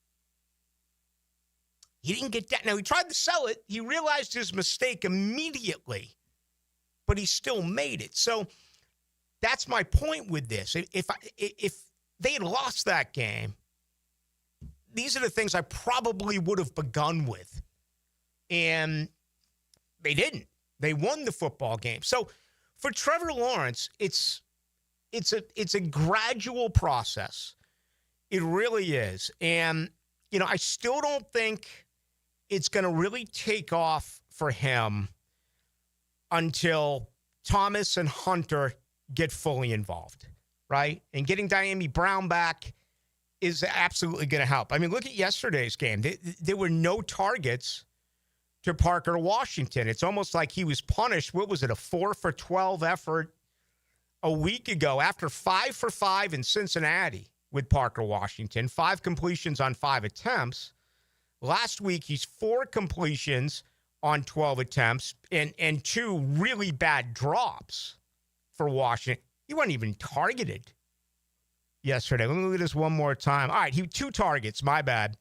He didn't get down. Now, he tried to sell it. He realized his mistake immediately, but he still made it. So that's my point with this. If they had lost that game, these are the things I probably would have begun with. And they didn't. They won the football game. So for Trevor Lawrence, it's a gradual process. It really is. And, I still don't think it's going to really take off for him until Thomas and Hunter get fully involved, right? And getting Diami Brown back is absolutely going to help. I mean, look at yesterday's game. There were no targets to Parker Washington. It's almost like he was punished. What was it, a 4 for 12 effort a week ago after 5 for 5 in Cincinnati with Parker Washington, 5 completions on 5 attempts. Last week, he's 4 completions on 12 attempts and 2 really bad drops for Washington. He wasn't even targeted yesterday. Let me look at this one more time. All right, 2 targets, my bad.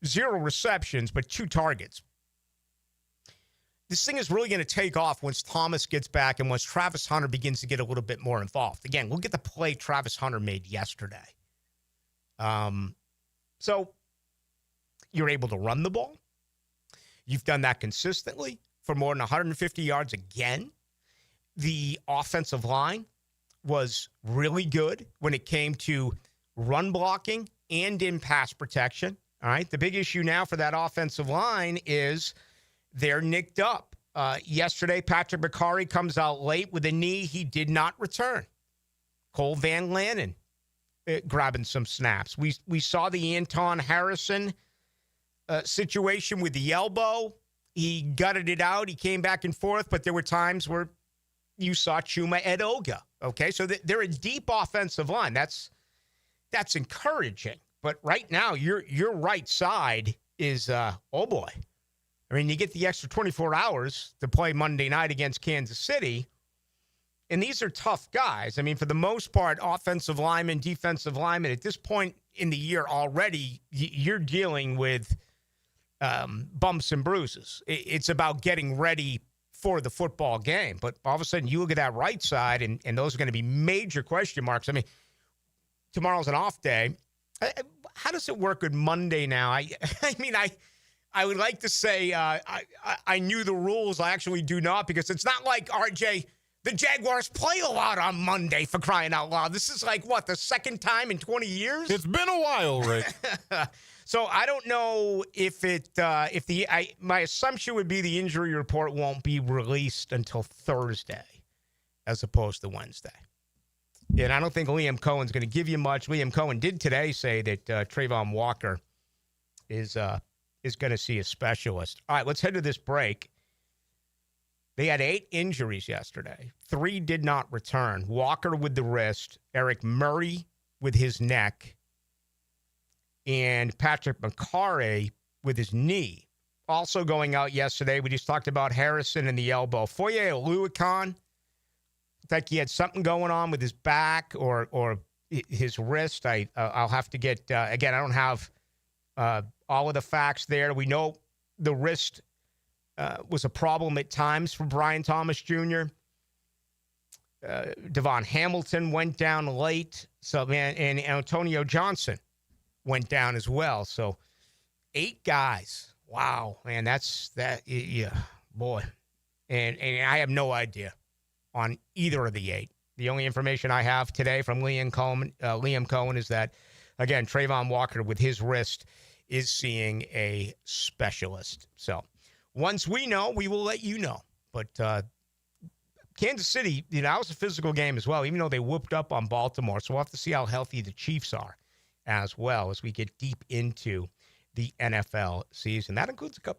0 receptions, but 2 targets. This thing is really going to take off once Thomas gets back and once Travis Hunter begins to get a little bit more involved. Again, look at the play Travis Hunter made yesterday. So you're able to run the ball. You've done that consistently for more than 150 yards again. The offensive line was really good when it came to run blocking and in pass protection. All right. The big issue now for that offensive line is they're nicked up. Yesterday, Patrick McCarry comes out late with a knee he did not return. Cole Van Lanen grabbing some snaps. We saw the Anton Harrison situation with the elbow. He gutted it out. He came back and forth, but there were times where you saw Chuma Edoga. Okay, so they're a deep offensive line. That's encouraging. But right now, your right side is, oh boy. I mean, you get the extra 24 hours to play Monday night against Kansas City. And these are tough guys. I mean, for the most part, offensive linemen, defensive linemen, at this point in the year already, you're dealing with bumps and bruises. It's about getting ready for the football game. But all of a sudden, you look at that right side, and those are going to be major question marks. I mean, tomorrow's an off day. How does it work with Monday now? I mean, I would like to say I knew the rules. I actually do not, because it's not like, RJ, the Jaguars play a lot on Monday, for crying out loud. This is like, what, the second time in 20 years? It's been a while, Rick. So I don't know if my assumption would be the injury report won't be released until Thursday as opposed to Wednesday. Yeah, and I don't think Liam Cohen's going to give you much. Liam Cohen did today say that Trayvon Walker is going to see a specialist. All right, let's head to this break. They had 8 injuries yesterday. 3 did not return. Walker with the wrist, Eric Murray with his neck, and Patrick McCarry with his knee. Also going out yesterday, we just talked about Harrison and the elbow. Foye Oluokun, like he had something going on with his back or his wrist. I'll have to get, again, I don't have all of the facts there. We know the wrist was a problem at times for Brian Thomas Jr. Devon Hamilton went down late. So, man, and Antonio Johnson went down as well. So 8 guys. Wow, man, yeah, boy. And I have no idea on either of the 8. The only information I have today from Liam Cohen is that, again, Trayvon Walker with his wrist is seeing a specialist. So once we know, we will let you know. But Kansas City, that was a physical game as well, even though they whooped up on Baltimore. So we'll have to see how healthy the Chiefs are as well as we get deep into the NFL season. That includes a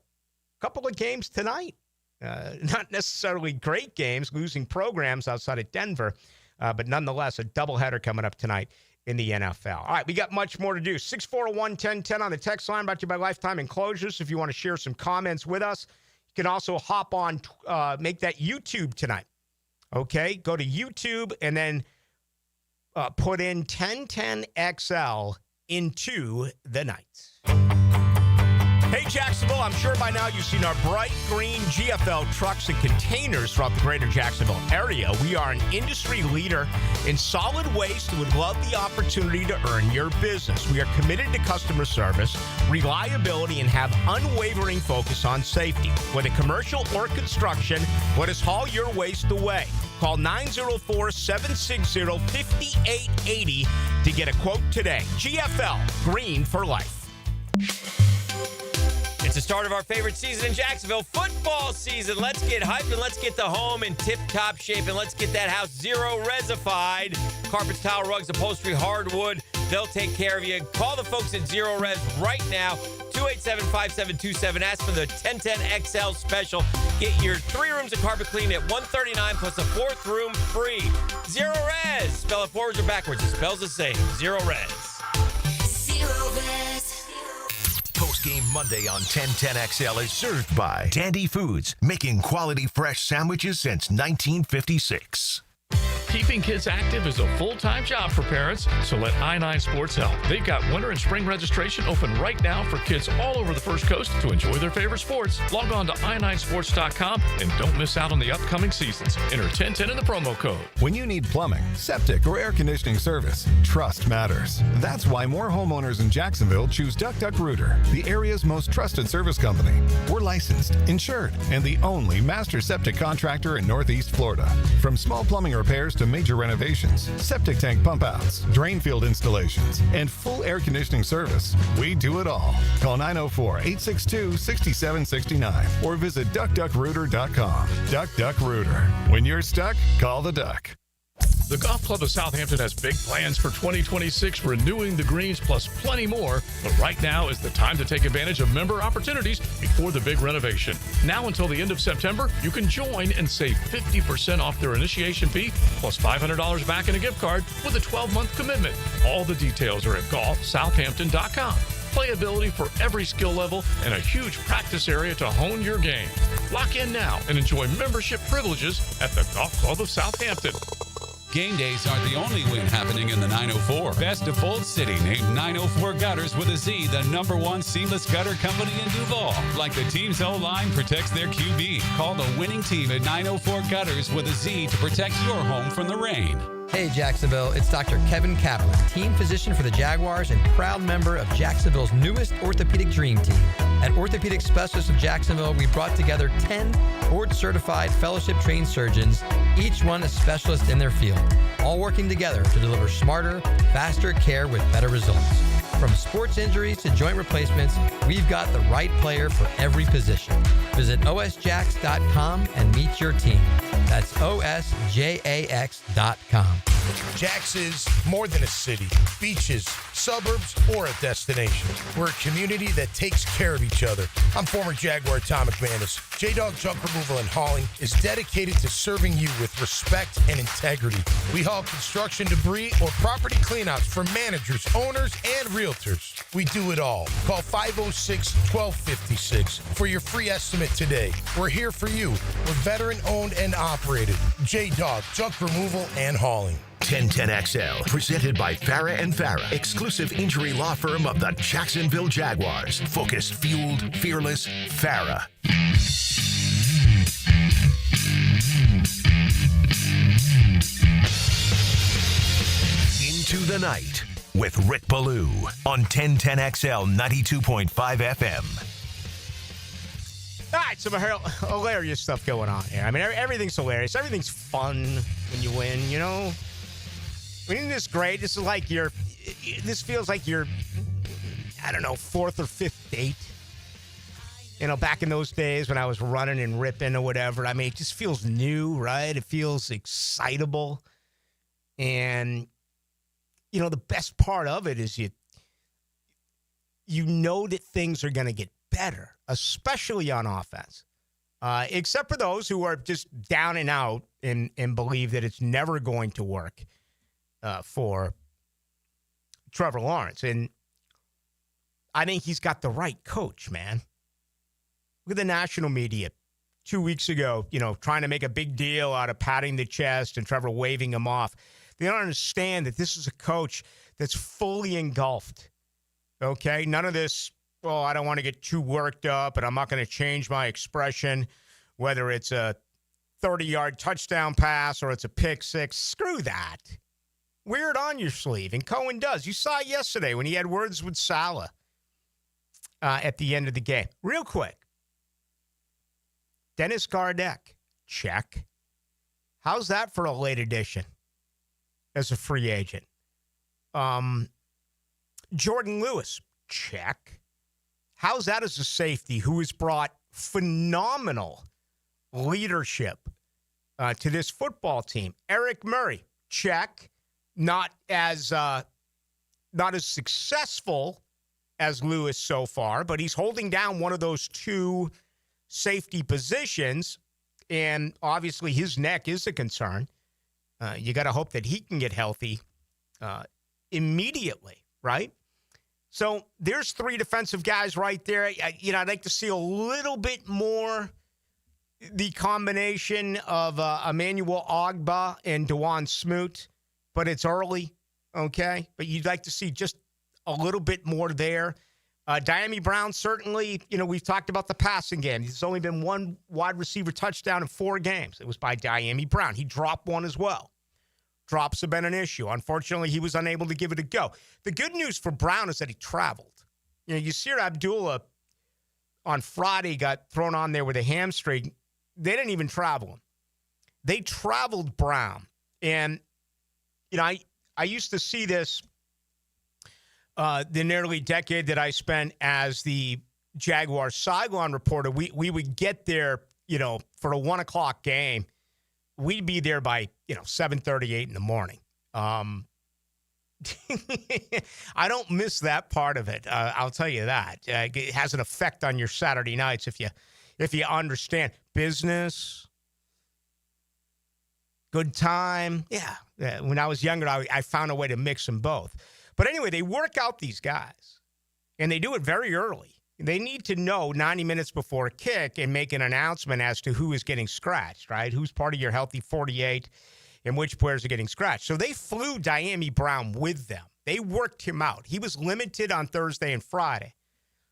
couple of games tonight. Not necessarily great games, losing programs outside of Denver, but nonetheless, a doubleheader coming up tonight in the NFL. All right, we got much more to do. 641-1010 on the text line, brought to you by Lifetime Enclosures. If you want to share some comments with us, you can also hop on, make that YouTube tonight. Okay, go to YouTube and then put in 1010XL into the night. Hey, Jacksonville, I'm sure by now you've seen our bright green GFL trucks and containers throughout the greater Jacksonville area. We are an industry leader in solid waste and would love the opportunity to earn your business. We are committed to customer service, reliability, and have unwavering focus on safety. Whether commercial or construction, let us haul your waste away. Call 904-760-5880 to get a quote today. GFL, green for life. It's the start of our favorite season in Jacksonville, football season. Let's get hyped and let's get the home in tip-top shape and let's get that house zero-resified. Carpets, tile, rugs, upholstery, hardwood, they'll take care of you. Call the folks at Zero Res right now, 287-5727. Ask for the 1010XL special. Get your 3 rooms of carpet cleaned at $139 plus a 4th room free. Zero Res. Spell it forwards or backwards. It spells the same. Zero Res. Zero Res. Post-game Monday on 1010XL is served by Dandy Foods, making quality fresh sandwiches since 1956. Keeping kids active is a full-time job for parents, so let I-9 Sports help. They've got winter and spring registration open right now for kids all over the First Coast to enjoy their favorite sports. Log on to i9sports.com and don't miss out on the upcoming seasons. Enter 1010 in the promo code. When you need plumbing, septic, or air conditioning service, trust matters. That's why more homeowners in Jacksonville choose Duck Duck Rooter, the area's most trusted service company. We're licensed, insured, and the only master septic contractor in Northeast Florida. From small plumbing repairs to major renovations, septic tank pump outs, drain field installations, and full air conditioning service, we do it all. Call 904-862-6769 or visit duckduckrooter.com. Duck Duck Rooter. When you're stuck, call the duck. The Golf Club of Southampton has big plans for 2026, renewing the greens plus plenty more. But right now is the time to take advantage of member opportunities before the big renovation. Now until the end of September, you can join and save 50% off their initiation fee plus $500 back in a gift card with a 12-month commitment. All the details are at golfsouthampton.com. Playability for every skill level and a huge practice area to hone your game. Lock in now and enjoy membership privileges at the Golf Club of Southampton. Game days aren't the only win happening in the 904. Best of Bold City named 904 Gutters with a Z, the #1 seamless gutter company in Duval. Like the team's O-line protects their QB. Call the winning team at 904 Gutters with a Z to protect your home from the rain. Hey Jacksonville, it's Dr. Kevin Kaplan, team physician for the Jaguars and proud member of Jacksonville's newest orthopedic dream team. At Orthopedic Specialists of Jacksonville, we brought together 10 board-certified fellowship-trained surgeons, each one a specialist in their field, all working together to deliver smarter, faster care with better results. From sports injuries to joint replacements, we've got the right player for every position. Visit osjax.com and meet your team. That's osjax.com. Jax is more than a city, beaches, suburbs, or a destination. We're a community that takes care of each other. I'm former Jaguar Tom McManus. J-Dog Junk Removal and Hauling is dedicated to serving you with respect and integrity. We haul construction debris or property cleanouts for managers, owners, and realtors. We do it all. Call 506-1256 for your free estimate today. We're here for you. We're veteran-owned and operated. J-Dog Junk Removal and Hauling. 1010XL, presented by Farah and Farah, exclusive injury law firm of the Jacksonville Jaguars. Focused, fueled, fearless, Farah. Into the Night with Rick Ballou on 1010XL 92.5 FM. All right, some hilarious stuff going on here. I mean, everything's hilarious. Everything's fun when you win, you know? I mean, isn't this great? This feels like your, I don't know, fourth or fifth date. You know, back in those days when I was running and ripping or whatever. I mean, it just feels new, right? It feels excitable. And, you know, the best part of it is you know that things are going to get better, especially on offense. Except for those who are just down and out and believe that it's never going to work. For Trevor Lawrence. And I think he's got the right coach, man. Look at the national media 2 weeks ago, you know, trying to make a big deal out of patting the chest and Trevor waving him off. They don't understand that this is a coach that's fully engulfed. Okay? None of this, well, I don't want to get too worked up and I'm not going to change my expression, whether it's a 30-yard touchdown pass or it's a pick six. Screw that. Wear it on your sleeve, and Cohen does. You saw it yesterday when he had words with Salah at the end of the game. Real quick, Dennis Gardeck, check. How's that for a late addition as a free agent? Jordan Lewis, check. How's that as a safety who has brought phenomenal leadership to this football team? Eric Murray, check. Not as successful as Lewis so far, but he's holding down one of those two safety positions, and obviously his neck is a concern. You got to hope that he can get healthy immediately, right? So there's three defensive guys right there. I'd like to see a little bit more the combination of Emmanuel Ogbah and Dewan Smoot. But it's early, okay? But you'd like to see just a little bit more there. Diami Brown, certainly, you know, we've talked about the passing game. There's only been one wide receiver touchdown in 4 games. It was by Diami Brown. He dropped one as well. Drops have been an issue. Unfortunately, he was unable to give it a go. The good news for Brown is that he traveled. You know, Yasir Abdullah on Friday got thrown on there with a hamstring. They didn't even travel him. They traveled Brown. And you know, I used to see this the nearly decade that I spent as the Jaguars sideline reporter. We would get there, you know, for a 1 o'clock game we'd be there by 7:38 in the morning. I don't miss that part of it. I'll tell you that. It has an effect on your Saturday nights if you understand business, good time. Yeah. When I was younger, I found a way to mix them both. But anyway, they work out these guys, and they do it very early. They need to know 90 minutes before kick and make an announcement as to who is getting scratched, right? Who's part of your healthy 48 and which players are getting scratched. So they flew Diami Brown with them. They worked him out. He was limited on Thursday and Friday.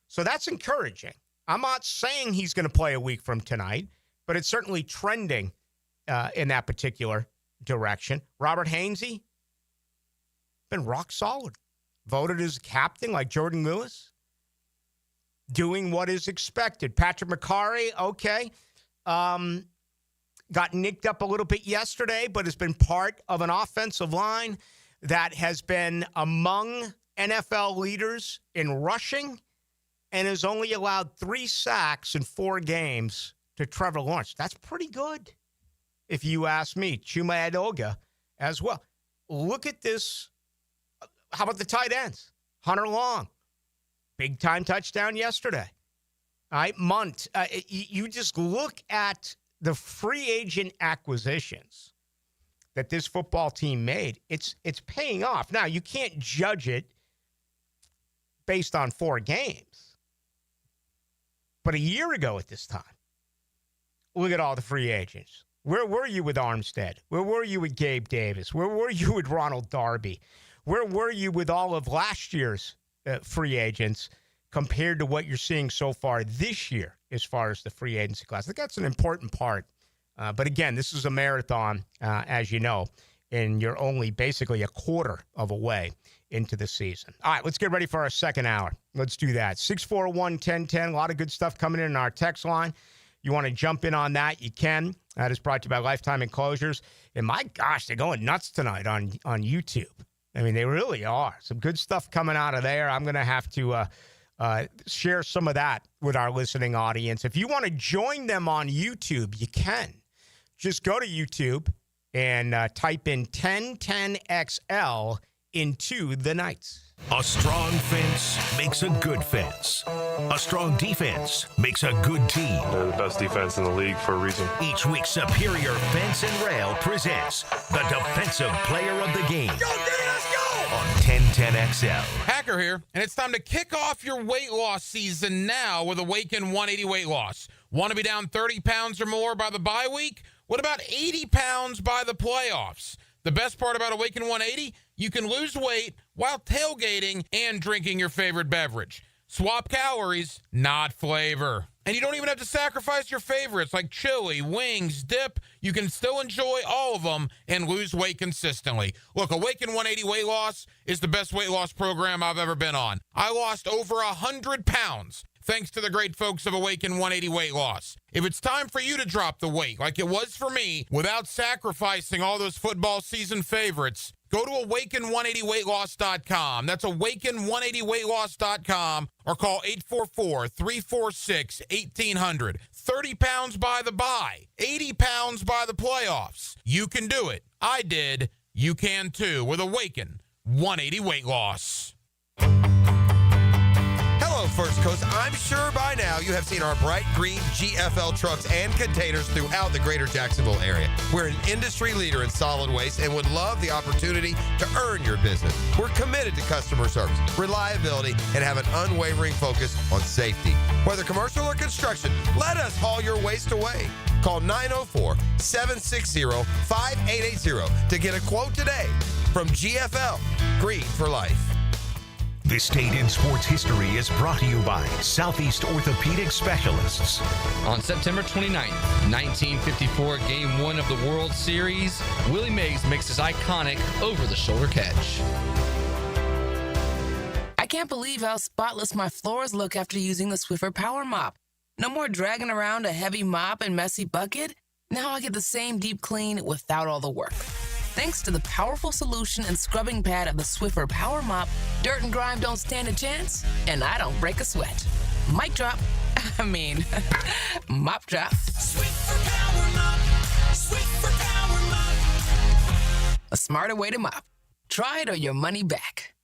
So that's encouraging. I'm not saying he's going to play a week from tonight, but it's certainly trending in that particular direction. Robert Hainsey, been rock solid. Voted as captain like Jordan Lewis. Doing what is expected. Patrick McCarry, okay. Got nicked up a little bit yesterday, but has been part of an offensive line that has been among NFL leaders in rushing and has only allowed 3 sacks in 4 games to Trevor Lawrence. That's pretty good, if you ask me. Chuma Edoga as well. Look at this. How about the tight ends? Hunter Long. Big-time touchdown yesterday. All right, Munt. You just look at the free agent acquisitions that this football team made. It's paying off. Now, you can't judge it based on 4 games. But a year ago at this time, look at all the free agents. Where were you with Armstead? Where were you with Gabe Davis? Where were you with Ronald Darby? Where were you with all of last year's free agents compared to what you're seeing so far this year as far as the free agency class? I think that's an important part. But again, this is a marathon, as you know, and you're only basically a quarter of a way into the season. All right, let's get ready for our second hour. Let's do that. 641-1010, a lot of good stuff coming in our text line. You want to jump in on that, you can. That is brought to you by Lifetime Enclosures. And my gosh, they're going nuts tonight on YouTube. I mean, they really are. Some good stuff coming out of there. I'm going to have to share some of that with our listening audience. If you want to join them on YouTube, you can. Just go to YouTube and type in 1010XL into the Knights. A strong fence makes a good fence. A strong defense makes a good team. They're the best defense in the league for a reason. Each week, Superior Fence and Rail presents the Defensive Player of the Game. Go, let's go! On 1010XL. Hacker here, and it's time to kick off your weight loss season now with Awaken 180 Weight Loss. Want to be down 30 pounds or more by the bye week? What about 80 pounds by the playoffs? The best part about Awaken 180, you can lose weight while tailgating and drinking your favorite beverage. Swap calories, not flavor. And you don't even have to sacrifice your favorites like chili, wings, dip. You can still enjoy all of them and lose weight consistently. Look, Awaken 180 Weight Loss is the best weight loss program I've ever been on. I lost over 100 pounds. Thanks to the great folks of Awaken 180 Weight Loss. If it's time for you to drop the weight like it was for me without sacrificing all those football season favorites, go to Awaken180weightloss.com. That's Awaken180weightloss.com or call 844-346-1800. 30 pounds by the bye, 80 pounds by the playoffs. You can do it. I did. You can too with Awaken 180 Weight Loss. Hello, First Coast. I'm sure by now you have seen our bright green GFL trucks and containers throughout the greater Jacksonville area. We're an industry leader in solid waste and would love the opportunity to earn your business. We're committed to customer service, reliability, and have an unwavering focus on safety. Whether commercial or construction, let us haul your waste away. Call 904-760-5880 to get a quote today from GFL, Green for Life. This Day in Sports History is brought to you by Southeast Orthopedic Specialists. On September 29th, 1954, Game 1 of the World Series, Willie Mays makes his iconic over-the-shoulder catch. I can't believe how spotless my floors look after using the Swiffer Power Mop. No more dragging around a heavy mop and messy bucket. Now I get the same deep clean without all the work. Thanks to the powerful solution and scrubbing pad of the Swiffer Power Mop, dirt and grime don't stand a chance, and I don't break a sweat. Mic drop. Mop drop. Swiffer Power Mop. Swiffer Power A smarter way to mop. Try it or your money back.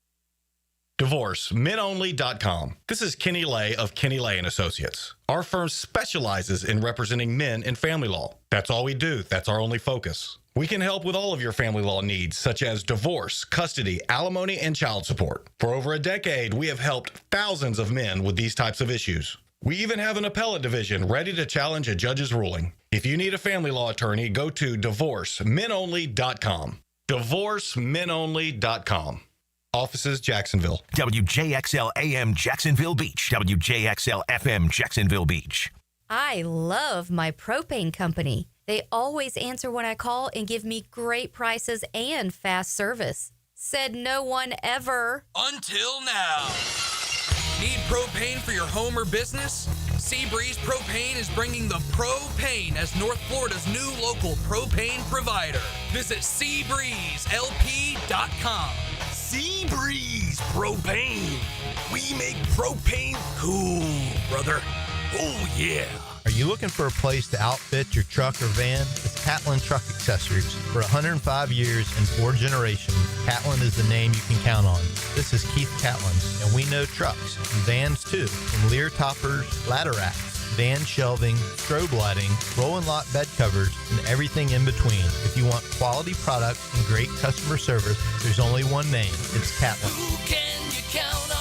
DivorceMenOnly.com. This is Kenny Lay of Kenny Lay and Associates. Our firm specializes in representing men in family law. That's all we do. That's our only focus. We can help with all of your family law needs, such as divorce, custody, alimony, and child support. For over a decade, we have helped thousands of men with these types of issues. We even have an appellate division ready to challenge a judge's ruling. If you need a family law attorney, go to DivorceMenOnly.com. DivorceMenOnly.com. Offices, Jacksonville. WJXL AM Jacksonville Beach. WJXL FM Jacksonville Beach. I love my propane company. They always answer when I call and give me great prices and fast service. Said no one ever. Until now. Need propane for your home or business? Seabreeze Propane is bringing the propane as North Florida's new local propane provider. Visit SeabreezeLP.com. Seabreeze Propane. We make propane cool, brother. Oh, yeah. Are you looking for a place to outfit your truck or van? It's Catlin Truck Accessories. For 105 years and 4 generations, Catlin is the name you can count on. This is Keith Catlin, and we know trucks and vans too, from Lear toppers, ladder racks, van shelving, strobe lighting, roll and lock bed covers, and everything in between. If you want quality products and great customer service, there's only one name. It's Catlin. Who can you count on?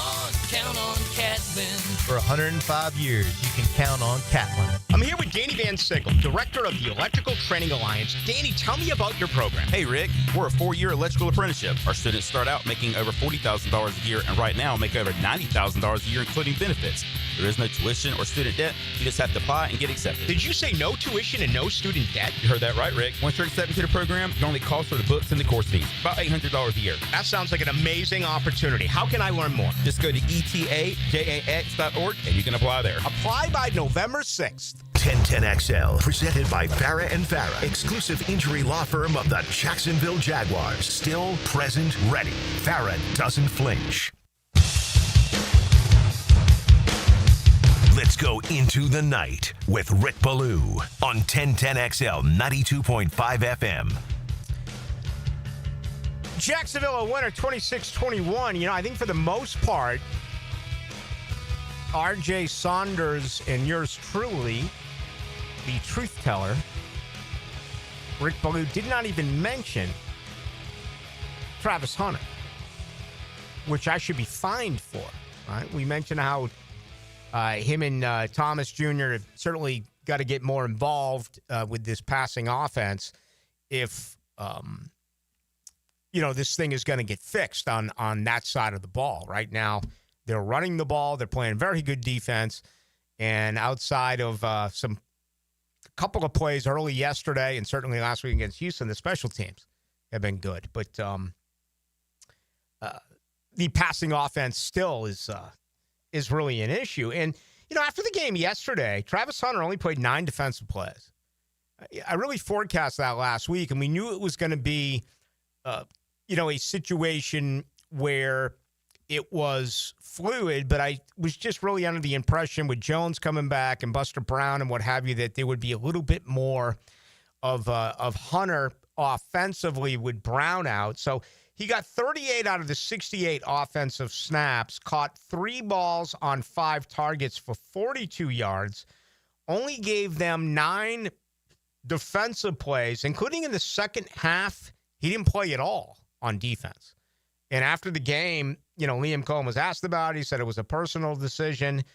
Count on Catlin. For 105 years, you can count on Catlin. I'm here with Danny Van Sickle, director of the Electrical Training Alliance. Danny, tell me about your program. Hey, Rick. We're a 4-year electrical apprenticeship. Our students start out making over $40,000 a year, and right now make over $90,000 a year, including benefits. There is no tuition or student debt. You just have to apply and get accepted. Did you say no tuition and no student debt? You heard that right, Rick. Once you're accepted to the program, the only cost for the books and the course fees, about $800 a year. That sounds like an amazing opportunity. How can I learn more? Just go to etajax.org and you can apply there. Apply by November 6th. 1010XL, presented by Farah and Farah, exclusive injury law firm of the Jacksonville Jaguars. Still, present, ready. Farah doesn't flinch. Let's go into the night with Rick Ballou on 1010XL 92.5 FM. Jacksonville a winner 26-21. You know, I think for the most part, RJ Saunders and yours truly, the truth teller, Rick Ballou, did not even mention Travis Hunter, which I should be fined for. Right? We mentioned how him and Thomas Jr. have certainly got to get more involved with this passing offense if, this thing is going to get fixed on that side of the ball. Right now, they're running the ball. They're playing very good defense. And outside of a couple of plays early yesterday and certainly last week against Houston, the special teams have been good. But the passing offense still is really an issue. And, after the game yesterday, Travis Hunter only played 9 defensive plays. I really forecast that last week, and we knew it was going to be, a situation where it was fluid, but I was just really under the impression with Jones coming back and Buster Brown and what have you that there would be a little bit more of Hunter offensively with Brown out. So he got 38 out of the 68 offensive snaps, caught 3 balls on 5 targets for 42 yards, only gave them 9 defensive plays, including in the second half. He didn't play at all on defense. And after the game, Liam Cohen was asked about it. He said it was a personal decision.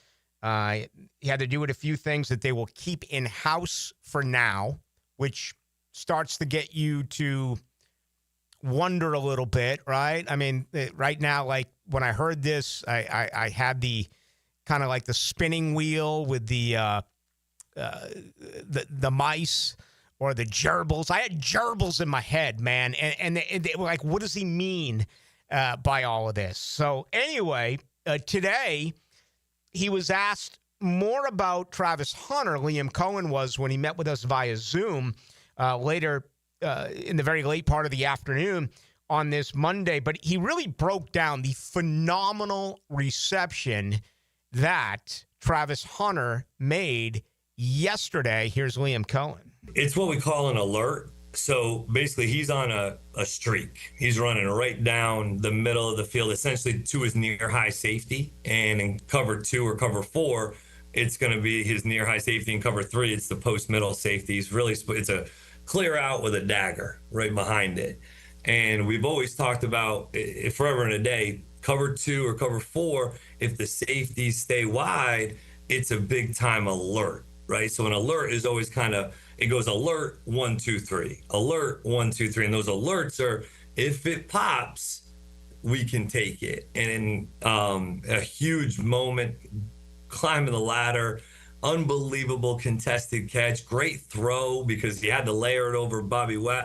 He had to do with a few things that they will keep in-house for now, which starts to get you to wonder a little bit, right? I mean, right now, like when I heard this, I had the kind of like the spinning wheel with the mice or the gerbils. I had gerbils in my head, man, and they were like, what does he mean by all of this? So anyway, today he was asked more about Travis Hunter. Liam Cohen was when he met with us via Zoom later in the very late part of the afternoon on this Monday. But he really broke down the phenomenal reception that Travis Hunter made yesterday. Here's Liam Cohen. It's what we call an alert. So basically, he's on a streak. He's running right down the middle of the field, essentially to his near high safety. And in cover 2 or cover 4, it's going to be his near high safety. In cover 3, it's the post middle safety. It's a clear out with a dagger right behind it. And we've always talked about forever and a day, cover 2 or cover 4, if the safeties stay wide, it's a big time alert, right? So an alert is always it goes alert 1, 2, 3, alert 1, 2, 3. And those alerts are, if it pops, we can take it. And a huge moment, climbing the ladder, unbelievable contested catch, great throw because he had to layer it over Bobby what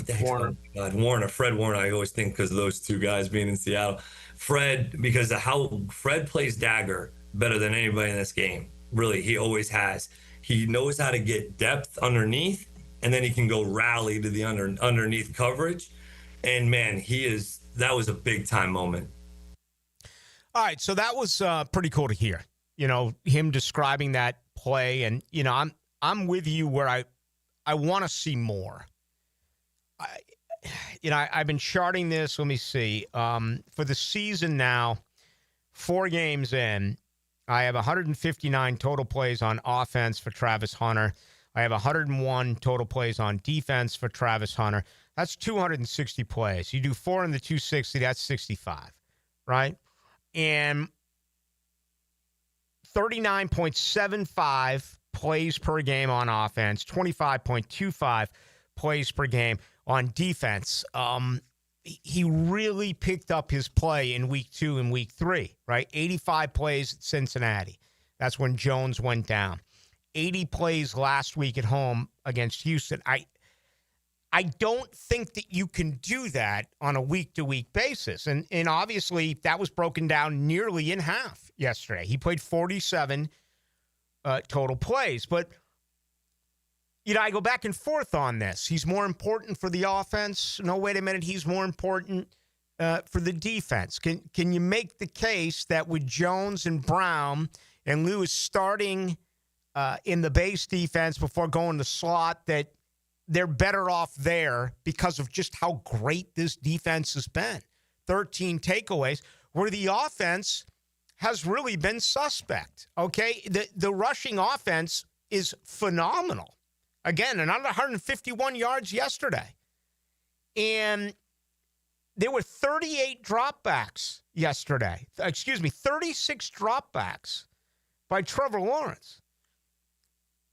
the heck? Warner. Warner, Fred Warner. I always think because of those two guys being in Seattle. Fred, because of how Fred plays dagger better than anybody in this game. Really, he always has. He knows how to get depth underneath, and then he can go rally to the underneath coverage. And man, that was a big time moment. All right, so that was pretty cool to hear. Him describing that play, and I'm with you where I want to see more. I've been charting this. Let me see. For the season now, 4 games in, I have 159 total plays on offense for Travis Hunter. I have 101 total plays on defense for Travis Hunter. That's 260 plays. You do 4 in the 260, that's 65, right? And 39.75 plays per game on offense, 25.25 plays per game on defense. He really picked up his play in week 2 and week 3, right? 85 plays at Cincinnati. That's when Jones went down. 80 plays last week at home against Houston. I don't think that you can do that on a week-to-week basis. And obviously, that was broken down nearly in half yesterday. He played 47 total plays. But, I go back and forth on this. He's more important for the offense. No, wait a minute. He's more important for the defense. Can you make the case that with Jones and Brown and Lewis starting in the base defense before going to slot that they're better off there because of just how great this defense has been? 13 takeaways where the offense has really been suspect, okay? The rushing offense is phenomenal. Again, another 151 yards yesterday. And there were 38 dropbacks yesterday. 36 dropbacks by Trevor Lawrence.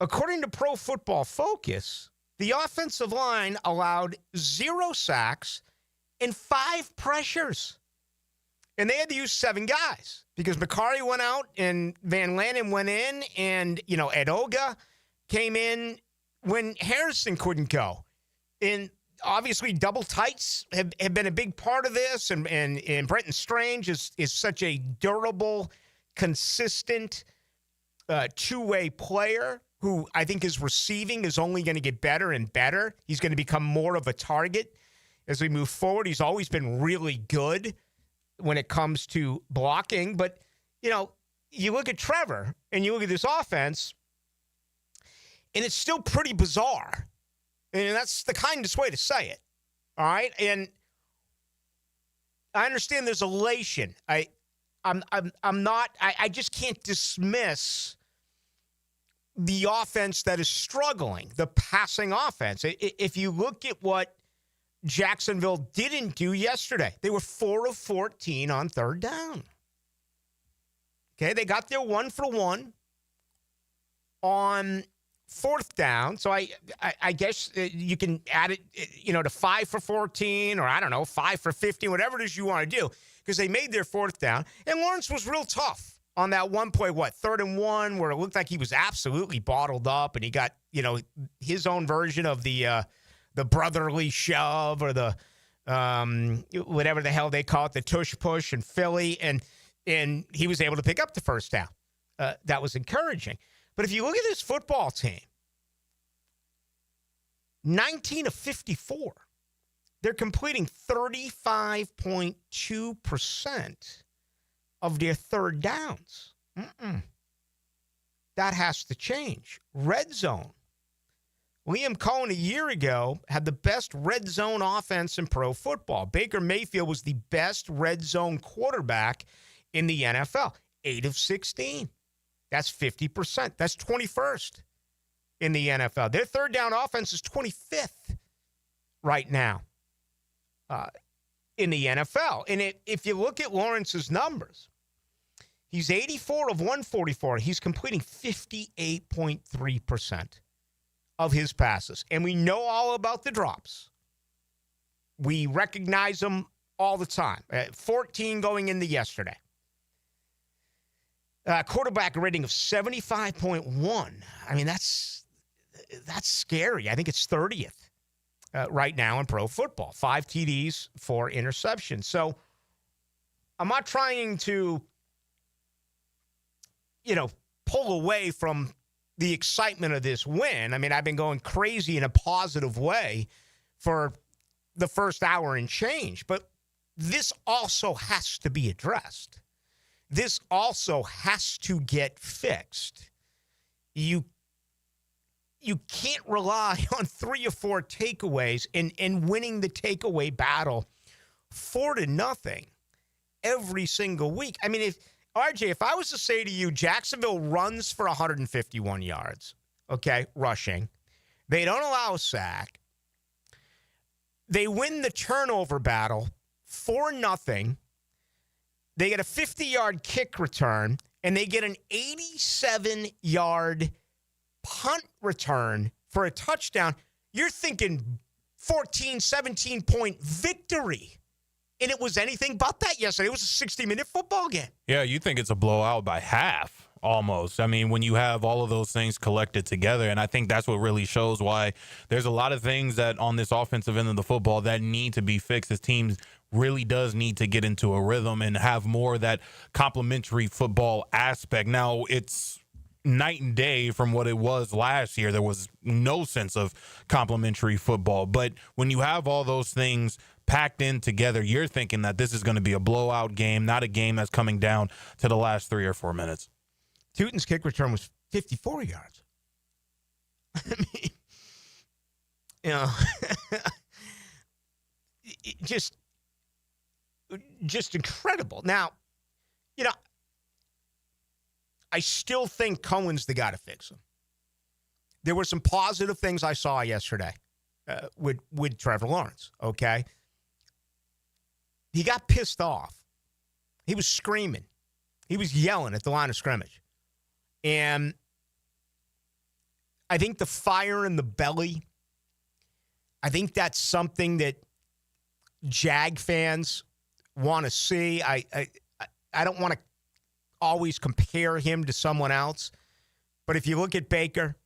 According to Pro Football Focus, the offensive line allowed 0 sacks and 5 pressures. And they had to use 7 guys because Macari went out and Van Lanen went in and, Edoga came in when Harrison couldn't go. And obviously double tights have been a big part of this. And Brenton Strange is such a durable, consistent, two-way player who I think his receiving is only going to get better and better. He's going to become more of a target as we move forward. He's always been really good when it comes to blocking. But, you look at Trevor and you look at this offense, and it's still pretty bizarre. And that's the kindest way to say it. All right? And I understand there's elation. I just can't dismiss the offense that is struggling, the passing offense. If you look at what Jacksonville didn't do yesterday, they were 4 of 14 on 3rd down. Okay, they got their 1 for 1 on 4th down. So I guess you can add it, to 5 for 14 or 5 for 15, whatever it is you want to do, because they made their 4th down. And Lawrence was real tough on that one play, 3rd and 1, where it looked like he was absolutely bottled up, and he got, his own version of the brotherly shove or the whatever the hell they call it, the tush push in Philly, and he was able to pick up the 1st down. That was encouraging. But if you look at this football team, 19 of 54, they're completing 35.2% of their 3rd downs. That has to change. Red zone, Liam Cohen a year ago had the best red zone offense in pro football. Baker Mayfield was the best red zone quarterback in the NFL. 8 of 16. That's 50%. That's 21st in the NFL. Their third down offense is 25th right now in the NFL. And if you look at Lawrence's numbers, he's 84 of 144. He's completing 58.3% of his passes. And we know all about the drops. We recognize them all the time. 14 going into yesterday. Quarterback rating of 75.1. I mean, that's scary. I think it's 30th right now in pro football. 5 TDs, 4 interceptions. So I'm not trying to, pull away from the excitement of this win. I mean, I've been going crazy in a positive way for the first hour and change, but this also has to be addressed. This also has to get fixed. You can't rely on 3 or 4 takeaways and winning the takeaway battle 4-0 every single week. I mean, if I was to say to you, Jacksonville runs for 151 yards, okay, rushing. They don't allow a sack. They win the turnover battle 4-0. They get a 50-yard kick return, and they get an 87-yard punt return for a touchdown. You're thinking 14, 17-point victory. And it was anything but that yesterday. It was a 60-minute football game. Yeah, you think it's a blowout by half almost. I mean, when you have all of those things collected together, and I think that's what really shows why there's a lot of things that on this offensive end of the football that need to be fixed. This team really does need to get into a rhythm and have more of that complementary football aspect. Now, it's night and day from what it was last year. There was no sense of complementary football. But when you have all those things packed in together, you're thinking that this is going to be a blowout game, not a game that's coming down to the last 3 or 4 minutes. Tootin's kick return was 54 yards. I mean, just incredible. Now, I still think Cohen's the guy to fix him. There were some positive things I saw yesterday with Trevor Lawrence, okay? He got pissed off. He was screaming. He was yelling at the line of scrimmage. And I think the fire in the belly, I think that's something that Jag fans want to see. I don't want to always compare him to someone else. But if you look at Baker,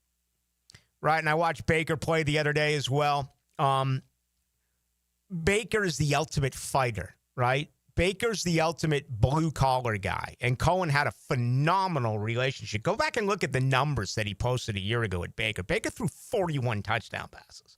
right, and I watched Baker play the other day as well, Baker is the ultimate fighter, right? Baker's the ultimate blue-collar guy, and Cohen had a phenomenal relationship. Go back and look at the numbers that he posted a year ago at Baker. Baker threw 41 touchdown passes.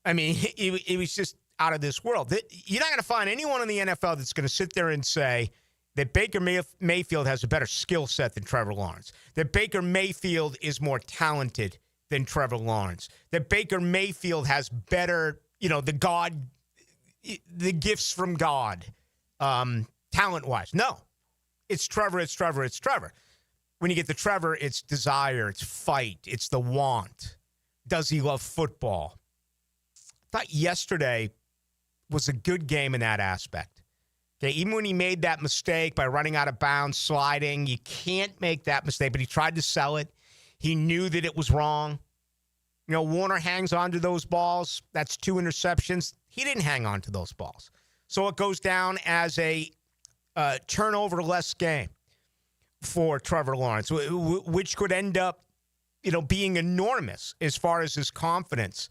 I mean, it was just out of this world. You're not going to find anyone in the NFL that's going to sit there and say that Baker Mayfield has a better skill set than Trevor Lawrence, that Baker Mayfield is more talented than Trevor Lawrence, that Baker Mayfield has better, the gifts from God, talent-wise. No. It's Trevor. When you get to Trevor, it's desire, it's fight, it's the want. Does he love football? I thought yesterday was a good game in that aspect. Okay, even when he made that mistake by running out of bounds, sliding, you can't make that mistake, but he tried to sell it. He knew that it was wrong. Warner hangs onto those balls. That's 2 interceptions. He didn't hang on to those balls. So it goes down as a turnover-less game for Trevor Lawrence, which could end up, being enormous as far as his confidence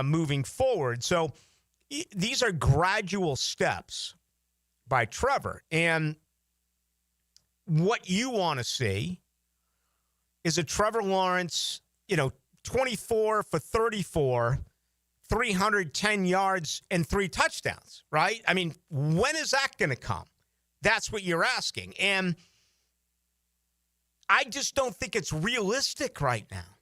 moving forward. So these are gradual steps by Trevor. And what you want to see is a Trevor Lawrence, 24 for 34, 310 yards and 3 touchdowns, right? I mean, when is that going to come? That's what you're asking. And I just don't think it's realistic right now.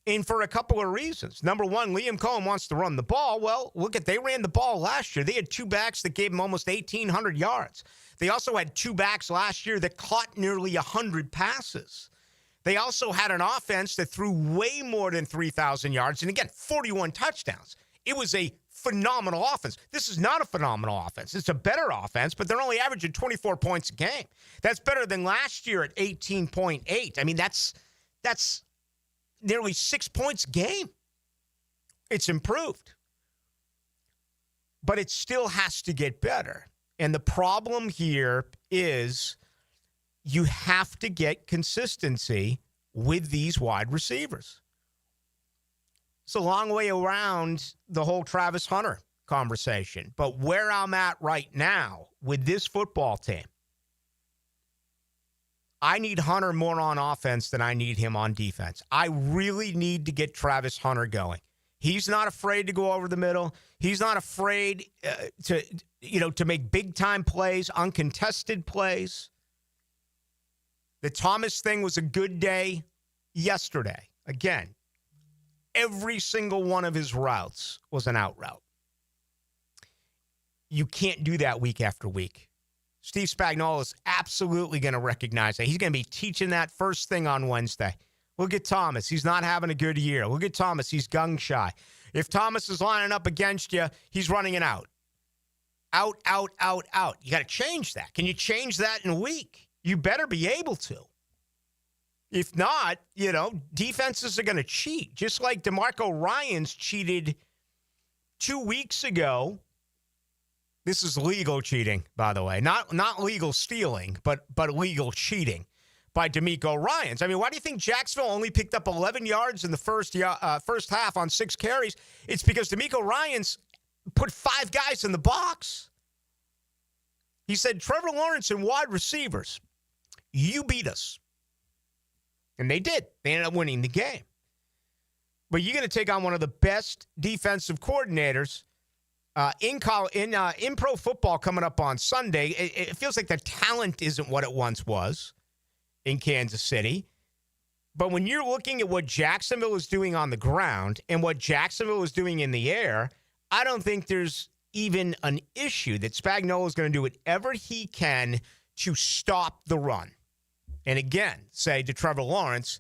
And for a couple of reasons. Number one, Liam Cohen wants to run the ball. Well, they ran the ball last year. They had two backs that gave him almost 1,800 yards. They also had two backs last year that caught nearly 100 passes. They also had an offense that threw way more than 3,000 yards. And again, 41 touchdowns. It was a phenomenal offense. This is not a phenomenal offense. It's a better offense, but they're only averaging 24 points a game. That's better than last year at 18.8. I mean, that's nearly 6 points a game. It's improved. But it still has to get better. And the problem here is you have to get consistency with these wide receivers. It's a long way around the whole Travis Hunter conversation. But where I'm at right now with this football team, I need Hunter more on offense than I need him on defense. I really need to get Travis Hunter going. He's not afraid to go over the middle. He's not afraid to make big-time plays, uncontested plays. The Thomas thing was a good day yesterday. Again, every single one of his routes was an out route. You can't do that week after week. Steve Spagnuolo is absolutely going to recognize that. He's going to be teaching that first thing on Wednesday. Look at Thomas. He's not having a good year. Look at Thomas. He's gung-shy. If Thomas is lining up against you, he's running an out. Out, out, out, out. You got to change that. Can you change that in a week? You better be able to. If not, defenses are going to cheat. Just like DeMarco Ryans cheated 2 weeks ago. This is legal cheating, by the way. Not legal stealing, but legal cheating by DeMeco Ryans. I mean, why do you think Jacksonville only picked up 11 yards in the first half on 6 carries? It's because DeMeco Ryans put 5 guys in the box. He said, Trevor Lawrence and wide receivers, you beat us. And they did. They ended up winning the game. But you're going to take on one of the best defensive coordinators in pro football coming up on Sunday. It feels like the talent isn't what it once was in Kansas City. But when you're looking at what Jacksonville is doing on the ground and what Jacksonville is doing in the air, I don't think there's even an issue that Spagnuolo is going to do whatever he can to stop the run. And again, say to Trevor Lawrence,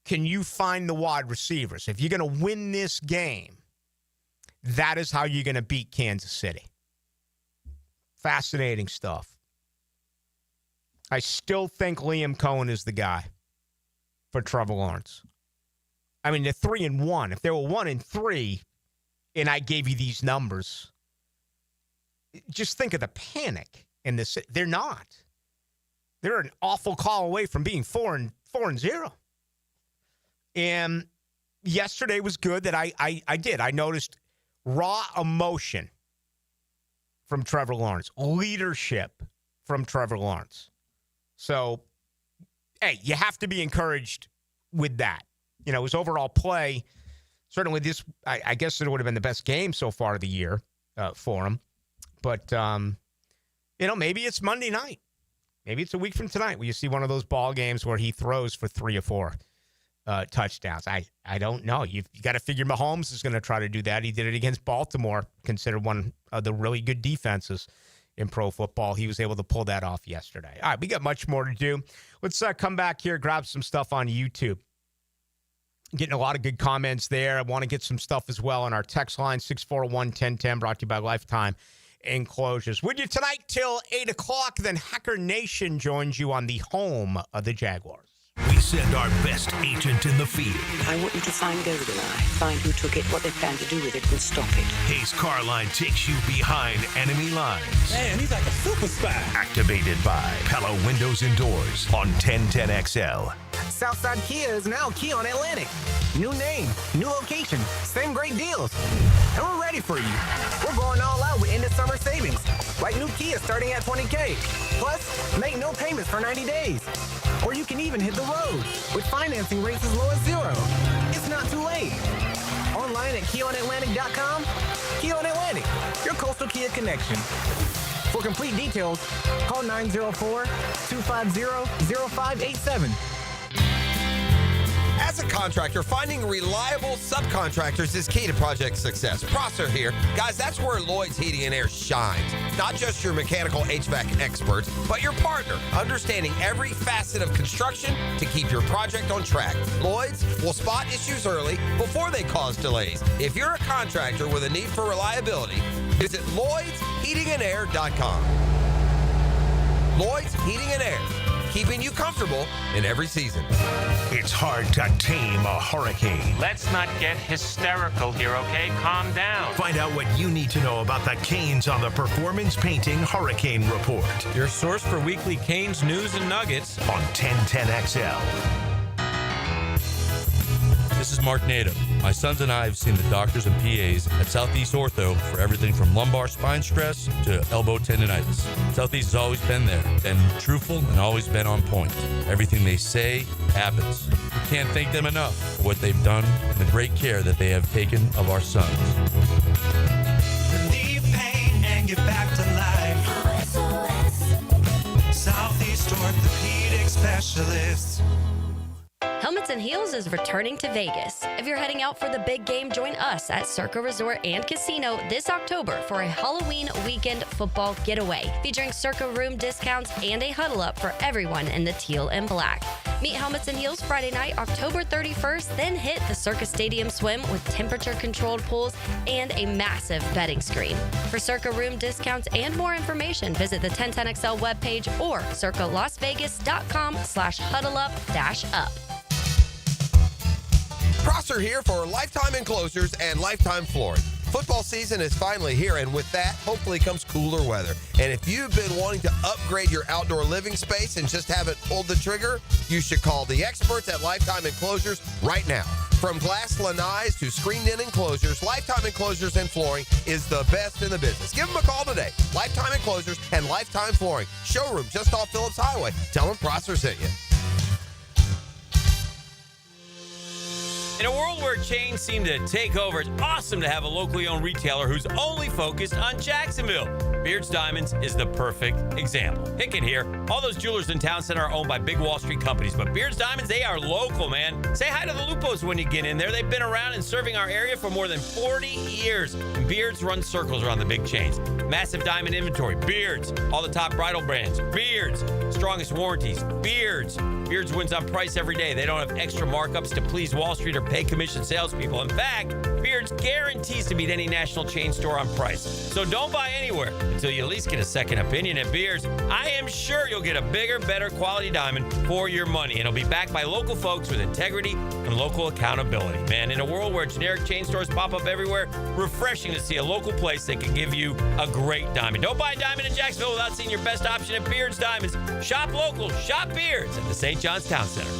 can you find the wide receivers? If you're going to win this game, that is how you're going to beat Kansas City. Fascinating stuff. I still think Liam Cohen is the guy for Trevor Lawrence. I mean, they're 3-1. If they were 1-3, and I gave you these numbers, just think of the panic in this. They're not. They're an awful call away from being 4-0. And yesterday was good that I did. I noticed raw emotion from Trevor Lawrence, leadership from Trevor Lawrence. So, hey, you have to be encouraged with that. His overall play, certainly this, I guess it would have been the best game so far of the year for him. But, maybe it's Monday night. Maybe it's a week from tonight where you see one of those ball games where he throws for 3 or 4 touchdowns. I don't know. You've got to figure Mahomes is going to try to do that. He did it against Baltimore, considered one of the really good defenses in pro football. He was able to pull that off yesterday. All right, we got much more to do. Let's come back here, grab some stuff on YouTube. Getting a lot of good comments there. I want to get some stuff as well on our text line, 641-1010, brought to you by Lifetime Enclosures. With you tonight till 8 o'clock, then Hacker Nation joins you on the home of the Jaguars. We send our best agent in the field. I want you to find GoldenEye, find who took it, what they plan to do with it, and stop it. Hayes Carline takes you behind enemy lines. Man, he's like a super spy. Activated by Pella Windows and Doors on 1010XL. Southside Kia is now Kia on Atlantic. New name, new location, same great deals. And we're ready for you. We're going all out with end of summer savings. Like new Kia starting at $20K. Plus, make no payments for 90 days. Or you can even hit the road with financing rates as low as 0. It's not too late. Online at KiaOnAtlantic.com. Kia on Atlantic, your coastal Kia connection. For complete details, call 904-250-0587. As a contractor, finding reliable subcontractors is key to project success. Prosser here. Guys, that's where Lloyd's Heating and Air shines. Not just your mechanical HVAC experts, but your partner, understanding every facet of construction to keep your project on track. Lloyd's will spot issues early before they cause delays. If you're a contractor with a need for reliability, visit LloydsHeatingandAir.com. Lloyd's Heating and Air, keeping you comfortable in every season. It's hard to tame a hurricane. Let's not get hysterical here, okay? Calm down. Find out what you need to know about the Canes on the Performance Painting Hurricane Report. Your source for weekly Canes news and nuggets on 1010XL. This is Mark Nato. My sons and I have seen the doctors and PAs at Southeast Ortho for everything from lumbar spine stress to elbow tendonitis. Southeast has always been there, been truthful, and always been on point. Everything they say happens. We can't thank them enough for what they've done and the great care that they have taken of our sons. Relieve pain and get back to life. Southeast Orthopedic Specialists. Helmets and Heels is returning to Vegas. If you're heading out for the big game, join us at Circa Resort and Casino this October for a Halloween weekend football getaway, featuring Circa room discounts and a huddle up for everyone in the teal and black. Meet Helmets and Heels Friday night, October 31st, then hit the Circa Stadium Swim with temperature-controlled pools and a massive betting screen. For Circa room discounts and more information, visit the 1010XL webpage or circalasvegas.com/huddleup-up. Prosser here for Lifetime Enclosures and Lifetime Flooring. Football season is finally here, and with that, hopefully comes cooler weather. And if you've been wanting to upgrade your outdoor living space and just haven't pulled the trigger, you should call the experts at Lifetime Enclosures right now. From glass lanais to screened-in enclosures, Lifetime Enclosures and Flooring is the best in the business. Give them a call today. Lifetime Enclosures and Lifetime Flooring. Showroom just off Phillips Highway. Tell them Prosser sent you. In a world where chains seem to take over, it's awesome to have a locally owned retailer who's only focused on Jacksonville. Beards Diamonds is the perfect example. Hicken here. All those jewelers in Town Center are owned by big Wall Street companies, but Beards Diamonds, they are local, man. Say hi to the Lupos when you get in there. They've been around and serving our area for more than 40 years. And Beards run circles around the big chains. Massive diamond inventory. Beards. All the top bridal brands. Beards. Strongest warranties. Beards. Beards wins on price every day. They don't have extra markups to please Wall Street or pay commission salespeople. In fact, Beards guarantees to beat any national chain store on price. So don't buy anywhere until you at least get a second opinion at Beards. I am sure you'll get a bigger, better quality diamond for your money. And it'll be backed by local folks with integrity and local accountability. Man, in a world where generic chain stores pop up everywhere, refreshing to see a local place that can give you a great diamond. Don't buy a diamond in Jacksonville without seeing your best option at Beards Diamonds. Shop local, shop Beards at the St. John's Town Center.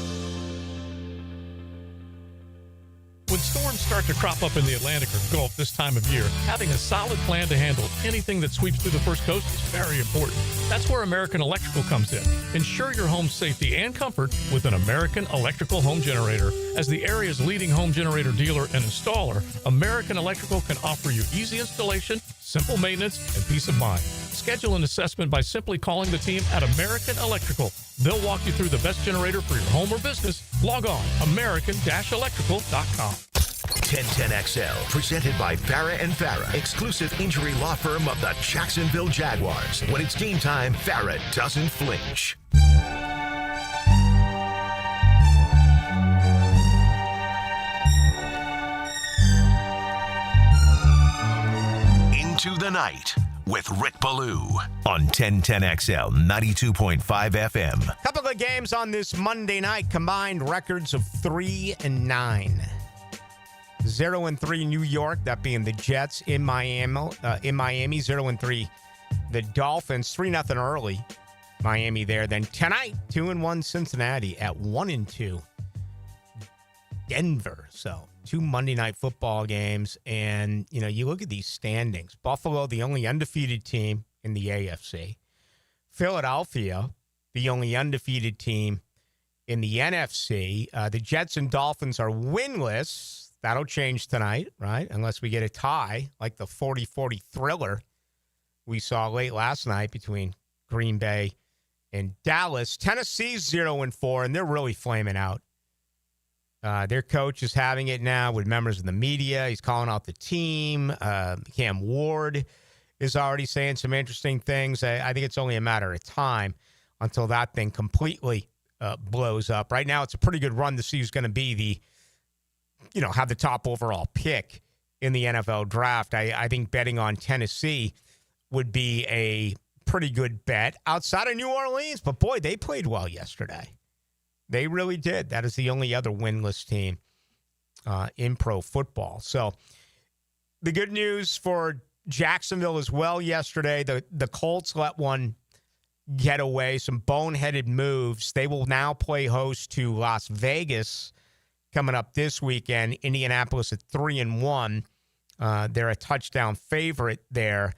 When storms start to crop up in the Atlantic or Gulf this time of year, having a solid plan to handle anything that sweeps through the First Coast is very important. That's where American Electrical comes in. Ensure your home's safety and comfort with an American Electrical home generator. As the area's leading home generator dealer and installer, American Electrical can offer you easy installation, simple maintenance, and peace of mind. Schedule an assessment by simply calling the team at American Electrical. They'll walk you through the best generator for your home or business. Log on, american-electrical.com. 1010XL, presented by Farah and Farah, exclusive injury law firm of the Jacksonville Jaguars. When it's game time, Farah doesn't flinch. Into the Night with Rick Ballou on 1010XL 92.5 FM. Couple of games on this Monday night, combined records of 3-9. 0-3 New York, that being the Jets in Miami. 0-3 the Dolphins, 3-0 early. Miami there. Then tonight, 2-1 Cincinnati at 1-2 Denver. So 2 Monday night football games. And, you know, you look at these standings. Buffalo, the only undefeated team in the AFC. Philadelphia, the only undefeated team in the NFC. The Jets and Dolphins are winless. That'll change tonight, right? Unless we get a tie, like the 40-40 thriller we saw late last night between Green Bay and Dallas. Tennessee's 0-4, and they're really flaming out. Their coach is having it now with members of the media. He's calling out the team. Cam Ward is already saying some interesting things. I think it's only a matter of time until that thing completely blows up. Right now, it's a pretty good run to see who's going to be have the top overall pick in the NFL draft. I think betting on Tennessee would be a pretty good bet outside of New Orleans. But, boy, they played well yesterday. They really did. That is the only other winless team in pro football. So the good news for Jacksonville as well yesterday, the Colts let one get away, some boneheaded moves. They will now play host to Las Vegas coming up this weekend. Indianapolis at 3-1. They're a touchdown favorite there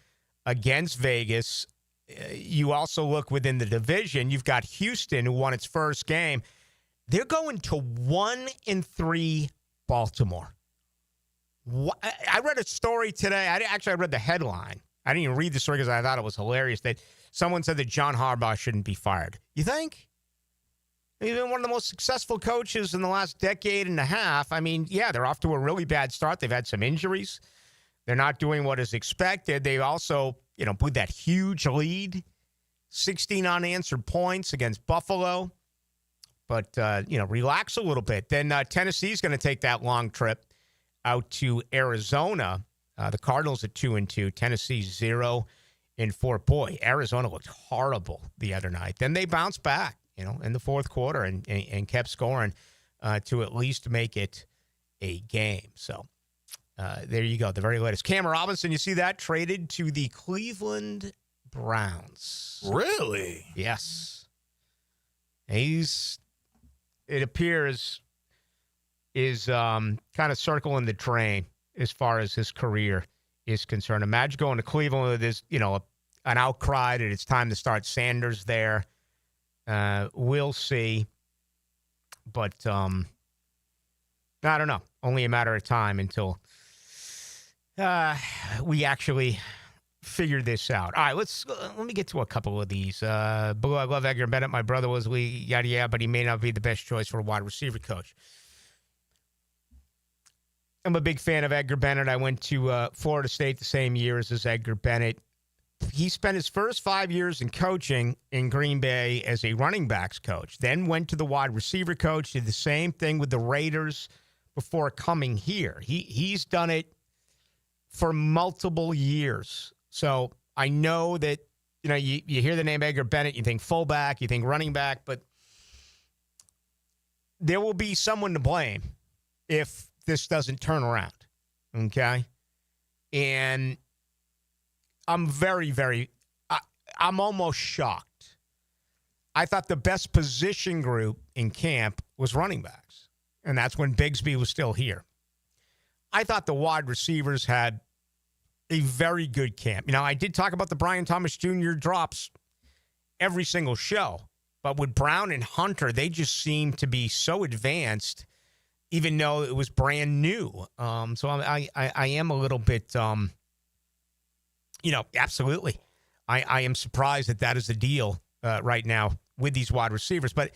against Vegas. You also look within the division. You've got Houston, who won its first game. They're going to 1-3 Baltimore. I read a story today. I read the headline. I didn't even read the story because I thought it was hilarious that someone said that John Harbaugh shouldn't be fired. You think? He's been one of the most successful coaches in the last decade and a half. I mean, yeah, they're off to a really bad start. They've had some injuries. They're not doing what is expected. They also, blew that huge lead, 16 unanswered points against Buffalo. But, relax a little bit. Then Tennessee's going to take that long trip out to Arizona. The Cardinals at 2-2. Tennessee 0-4. Boy, Arizona looked horrible the other night. Then they bounced back, in the fourth quarter and kept scoring to at least make it a game. So there you go. The very latest. Cam Robinson, you see that? Traded to the Cleveland Browns. Really? Yes. It appears, is kind of circling the drain as far as his career is concerned. Imagine going to Cleveland with this, an outcry that it's time to start Sanders there. We'll see. But I don't know. Only a matter of time until we actually figure this out. All right, let me get to a couple of these. Blue, I love Edgar Bennett. My brother was yada, but he may not be the best choice for a wide receiver coach. I'm a big fan of Edgar Bennett. I went to Florida State the same year as Edgar Bennett. He spent his first 5 years in coaching in Green Bay as a running backs coach, then went to the wide receiver coach, did the same thing with the Raiders before coming here. He's done it for multiple years. So I know that, you hear the name Edgar Bennett, you think fullback, you think running back, but there will be someone to blame if this doesn't turn around, okay? And I'm I'm almost shocked. I thought the best position group in camp was running backs, and that's when Bigsby was still here. I thought the wide receivers had a very good camp. I did talk about the Brian Thomas Jr. drops every single show, but with Brown and Hunter, they just seemed to be so advanced, even though it was brand new. So I am a little bit, absolutely. I am surprised that is the deal right now with these wide receivers. But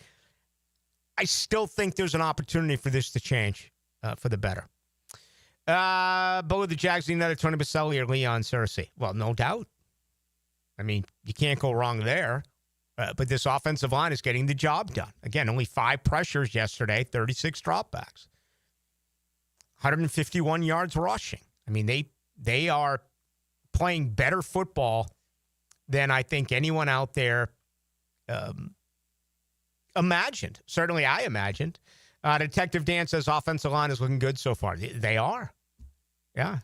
I still think there's an opportunity for this to change for the better. Both of the Jags need another Tony Baselli or Leon Cersei. Well, no doubt. I mean, you can't go wrong there. But this offensive line is getting the job done. Again, only 5 pressures yesterday, 36 dropbacks, 151 yards rushing. I mean, they are playing better football than I think anyone out there imagined. Certainly I imagined. Detective Dan says offensive line is looking good so far. They are. Yeah.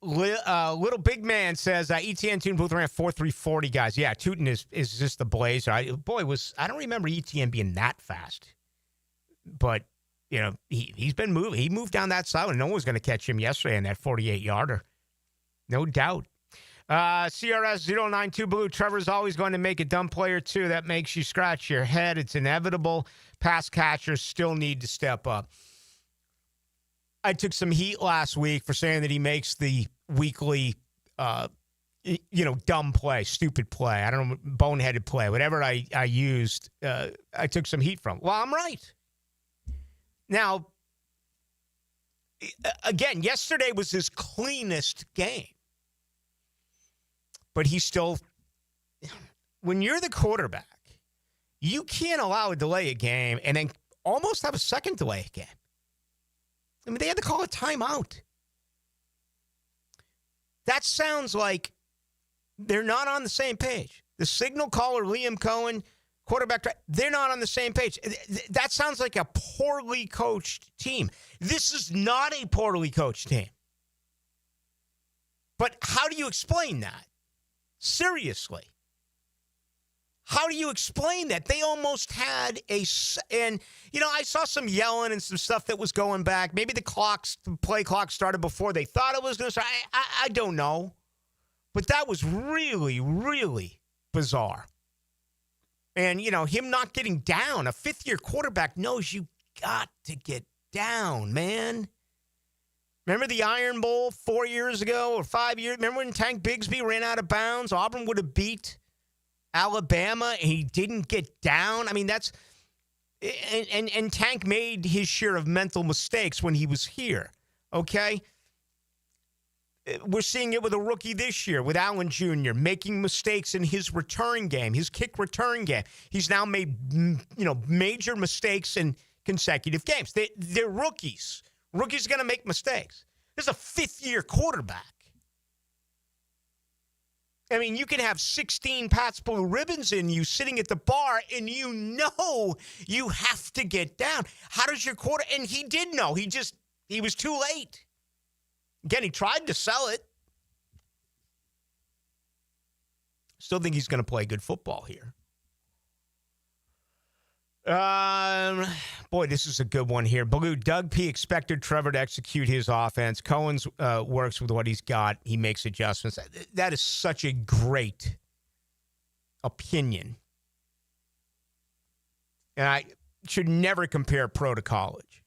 Little Big Man says ETN Tune Booth ran 4.340 guys. Yeah, Tootin is just the blazer. I don't remember ETN being that fast. But, he's been moving. He moved down that side and no one was going to catch him yesterday in that 48-yarder. No doubt. CRS 092 Blue. Trevor's always going to make a dumb player, too. That makes you scratch your head. It's inevitable. Pass catchers still need to step up. I took some heat last week for saying that he makes the weekly, dumb play, stupid play. I don't know, boneheaded play, whatever I used, I took some heat from. Well, I'm right. Now, again, yesterday was his cleanest game. But he still, when you're the quarterback, you can't allow a delay a game and then almost have a second delay a game. I mean, they had to call a timeout. That sounds like they're not on the same page. The signal caller, Liam Cohen, quarterback, they're not on the same page. That sounds like a poorly coached team. This is not a poorly coached team. But how do you explain that? Seriously. How do you explain that? They almost had and I saw some yelling and some stuff that was going back. Maybe the play clock started before they thought it was going to start. I don't know. But that was really, really bizarre. And, him not getting down. A fifth-year quarterback knows you got to get down, man. Remember the Iron Bowl 4 years ago or 5 years? Remember when Tank Bigsby ran out of bounds? Auburn would have beat Alabama, and he didn't get down. I mean, that's and Tank made his share of mental mistakes when he was here. Okay, we're seeing it with a rookie this year with Allen Jr. making mistakes in his return game, his kick return game. He's now made major mistakes in consecutive games. They're rookies. Rookies are going to make mistakes. This is a fifth-year quarterback. I mean, you can have 16 Pats Blue Ribbons in you sitting at the bar, and you have to get down. How does your and he did know. He was too late. Again, he tried to sell it. Still think he's going to play good football here. Boy, this is a good one here. Blue, Doug P. expected Trevor to execute his offense. Cohen's works with what he's got. He makes adjustments. That is such a great opinion. And I should never compare pro to college.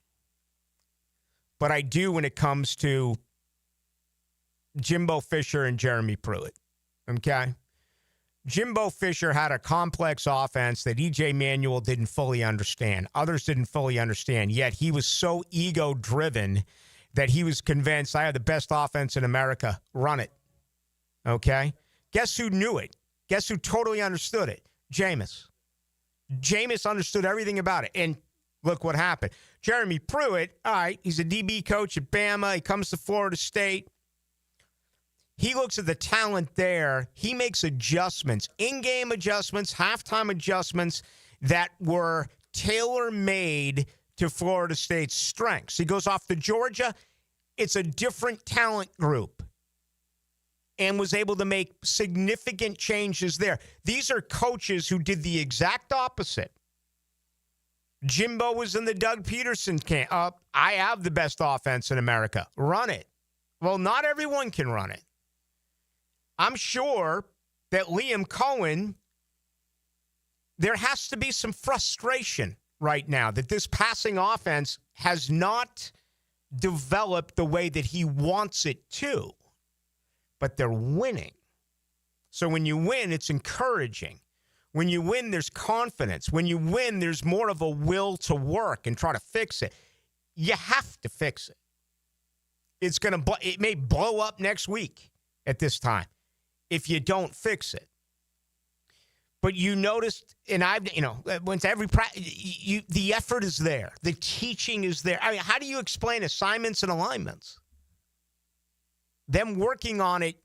But I do when it comes to Jimbo Fisher and Jeremy Pruitt. Okay? Jimbo Fisher had a complex offense that E.J. Manuel didn't fully understand. Others didn't fully understand. Yet he was so ego-driven that he was convinced, I have the best offense in America. Run it. Okay? Guess who knew it? Guess who totally understood it? Jameis. Jameis understood everything about it. And look what happened. Jeremy Pruitt, all right, he's a DB coach at Bama. He comes to Florida State. He looks at the talent there. He makes adjustments, in-game adjustments, halftime adjustments that were tailor-made to Florida State's strengths. He goes off to Georgia. It's a different talent group and was able to make significant changes there. These are coaches who did the exact opposite. Jimbo was in the Doug Peterson camp. I have the best offense in America. Run it. Well, not everyone can run it. I'm sure that Liam Cohen, there has to be some frustration right now that this passing offense has not developed the way that he wants it to. But they're winning. So when you win, it's encouraging. When you win, there's confidence. When you win, there's more of a will to work and try to fix it. You have to fix it. It may blow up next week at this time if you don't fix it. But you noticed, and once every practice, the effort is there. The teaching is there. I mean, how do you explain assignments and alignments? Them working on it,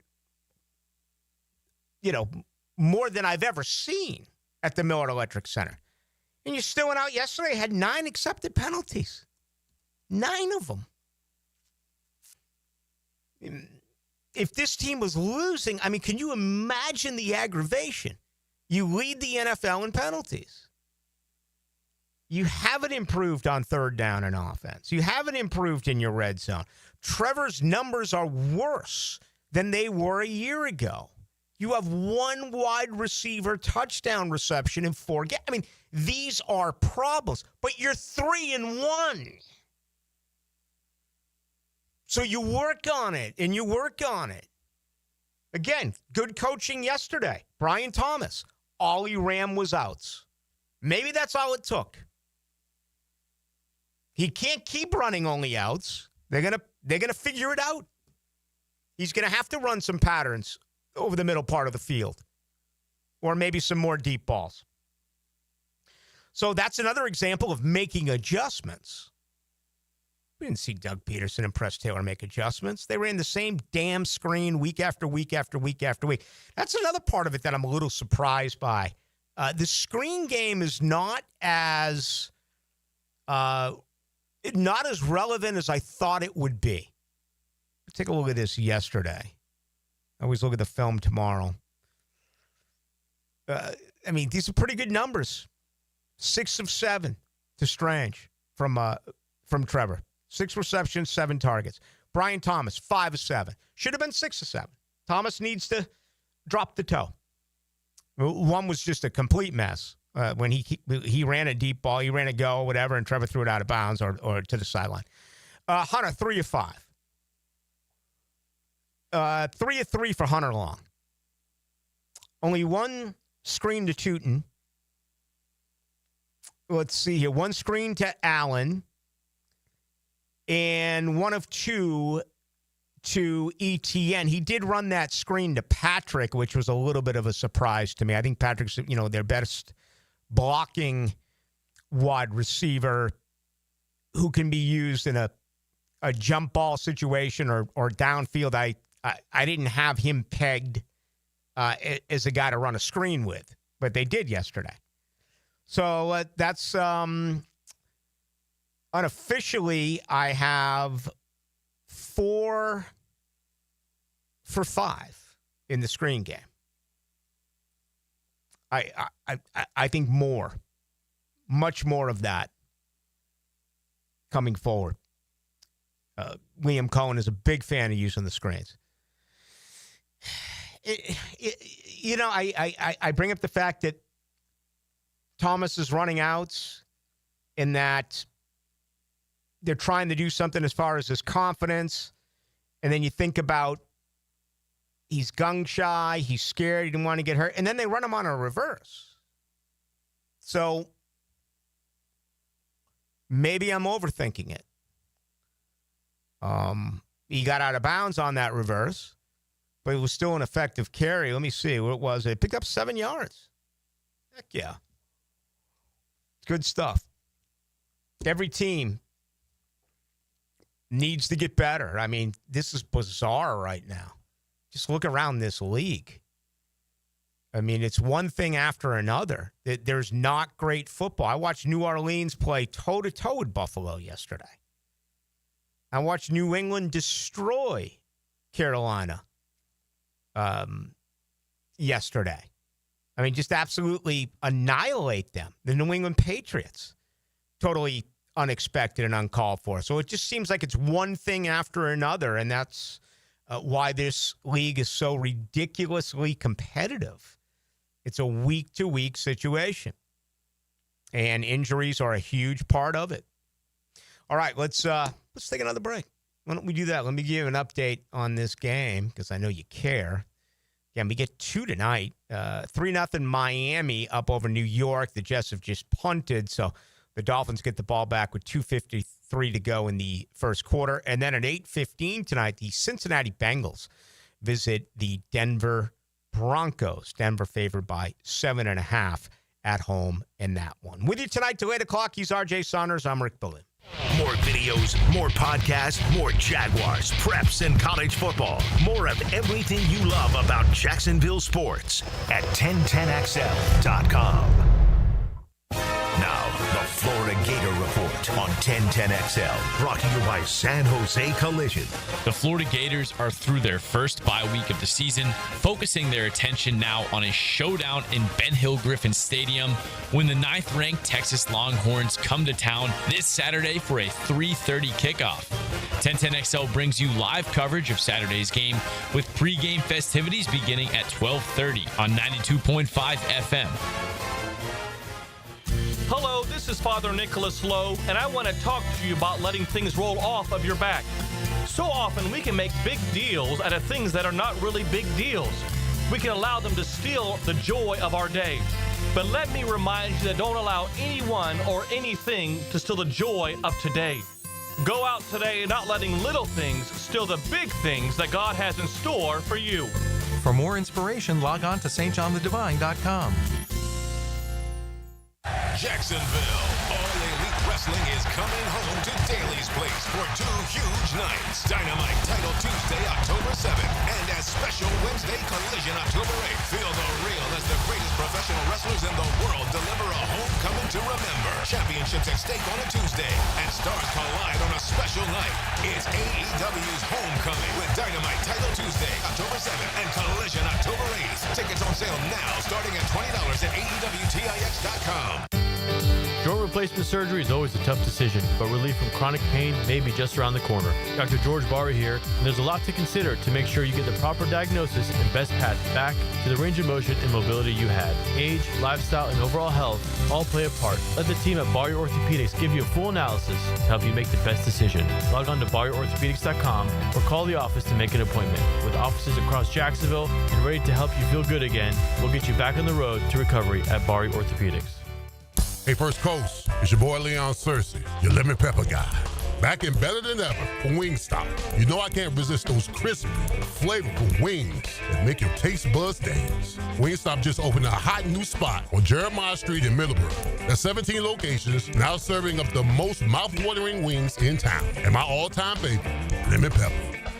more than I've ever seen at the Miller Electric Center. And you still went out yesterday, had 9 accepted penalties. 9 of them. If this team was losing, I mean, can you imagine the aggravation? You lead the NFL in penalties. You haven't improved on third down and offense. You haven't improved in your red zone. Trevor's numbers are worse than they were a year ago. You have 1 wide receiver touchdown reception in 4 games. I mean, these are problems, but you're 3-1. So you work on it, and you work on it. Again, good coaching yesterday. Brian Thomas, all he ran was outs. Maybe that's all it took. He can't keep running only outs. They're gonna figure it out. He's gonna have to run some patterns over the middle part of the field, or maybe some more deep balls. So that's another example of making adjustments. We didn't see Doug Peterson and Press Taylor make adjustments. They ran the same damn screen week after week after week after week. That's another part of it that I'm a little surprised by. The screen game is not as relevant as I thought it would be. Let's take a look at this yesterday. I always look at the film tomorrow. These are pretty good numbers. 6 of 7 to Strange from Trevor. 6 receptions, 7 targets. Brian Thomas, 5 of 7. Should have been 6 of 7. Thomas needs to drop the toe. One was just a complete mess. When he ran a deep ball, he ran a go, whatever, and Trevor threw it out of bounds or to the sideline. Hunter, 3 of 5. 3 of 3 for Hunter Long. Only one screen to Tootin. Let's see here. 1 screen to Allen. And 1 of 2 to ETN. He did run that screen to Patrick, which was a little bit of a surprise to me. I think Patrick's, their best blocking wide receiver who can be used in a jump ball situation or downfield. I didn't have him pegged as a guy to run a screen with, but they did yesterday. So that's unofficially, I have 4 for 5 in the screen game. I think much more of that coming forward. Liam Cohen is a big fan of using the screens. I bring up the fact that Thomas is running outs and that they're trying to do something as far as his confidence. And then you think about he's gun-shy, he's scared, he didn't want to get hurt. And then they run him on a reverse. So maybe I'm overthinking it. He got out of bounds on that reverse, but it was still an effective carry. Let me see what it was. It picked up 7 yards. Heck yeah. It's good stuff. Every team needs to get better. I mean, this is bizarre right now. Just look around this league. I mean, it's one thing after another. There's not great football. I watched New Orleans play toe-to-toe with Buffalo yesterday. I watched New England destroy Carolina yesterday. I mean, just absolutely annihilate them. The New England Patriots, totally unexpected and uncalled for. So it just seems like it's one thing after another, and that's why this league is so ridiculously competitive. It's a week-to-week situation, and injuries are a huge part of it. All right, let's take another break. Why don't we do that? Let me give you an update on this game because I know you care. Again, we get 2 tonight. 3-0 Miami up over New York. The Jets have just punted, so the Dolphins get the ball back with 2:53 to go in the first quarter. And then at 8:15 tonight, the Cincinnati Bengals visit the Denver Broncos. Denver favored by 7.5 at home in that one. With you tonight till 8 o'clock, he's RJ Saunders. I'm Rick Berlin. More videos, more podcasts, more Jaguars, preps, and college football. More of everything you love about Jacksonville sports at 1010XL.com. Now, the Florida Gator Report on 1010XL, brought to you by San Jose Collision. The Florida Gators are through their first bye week of the season, focusing their attention now on a showdown in Ben Hill Griffin Stadium when the 9th-ranked Texas Longhorns come to town this Saturday for a 3:30 kickoff. 1010XL brings you live coverage of Saturday's game with pregame festivities beginning at 12:30 on 92.5 FM. Hello, this is Father Nicholas Lowe, and I want to talk to you about letting things roll off of your back. So often we can make big deals out of things that are not really big deals. We can allow them to steal the joy of our day. But let me remind you that don't allow anyone or anything to steal the joy of today. Go out today not letting little things steal the big things that God has in store for you. For more inspiration, log on to stjohnthedivine.com. Jacksonville, All Elite Wrestling is coming home to Daly's Place for 2 huge nights. Dynamite Title Tuesday, October 7th, and as special Wednesday Collision, October 8th. Feel the real as the greatest professional wrestlers in the world deliver a homecoming to remember. Championships at stake on a Tuesday, and stars collide on a special night. It's AEW's Homecoming with Dynamite Title Tuesday, October 7th, and Collision, October 8th. Tickets on sale now, starting at $20 at AEWTIX.com. Joint replacement surgery is always a tough decision, but relief from chronic pain may be just around the corner. Dr. George Barber here, and there's a lot to consider to make sure you get the proper diagnosis and best path back to the range of motion and mobility you had. Age, lifestyle, and overall health all play a part. Let the team at Barrier Orthopedics give you a full analysis to help you make the best decision. Log on to BarrierOrthopedics.com or call the office to make an appointment. With offices across Jacksonville and ready to help you feel good again, we'll get you back on the road to recovery at Barrier Orthopedics. Hey, First Coast, it's your boy Leon Searcy, your lemon pepper guy. Back and better than ever for Wingstop. You know I can't resist those crispy, flavorful wings that make your taste buds dance. Wingstop just opened a hot new spot on Jeremiah Street in Middleborough. There's 17 locations, now serving up the most mouth-watering wings in town. And my all-time favorite, lemon pepper.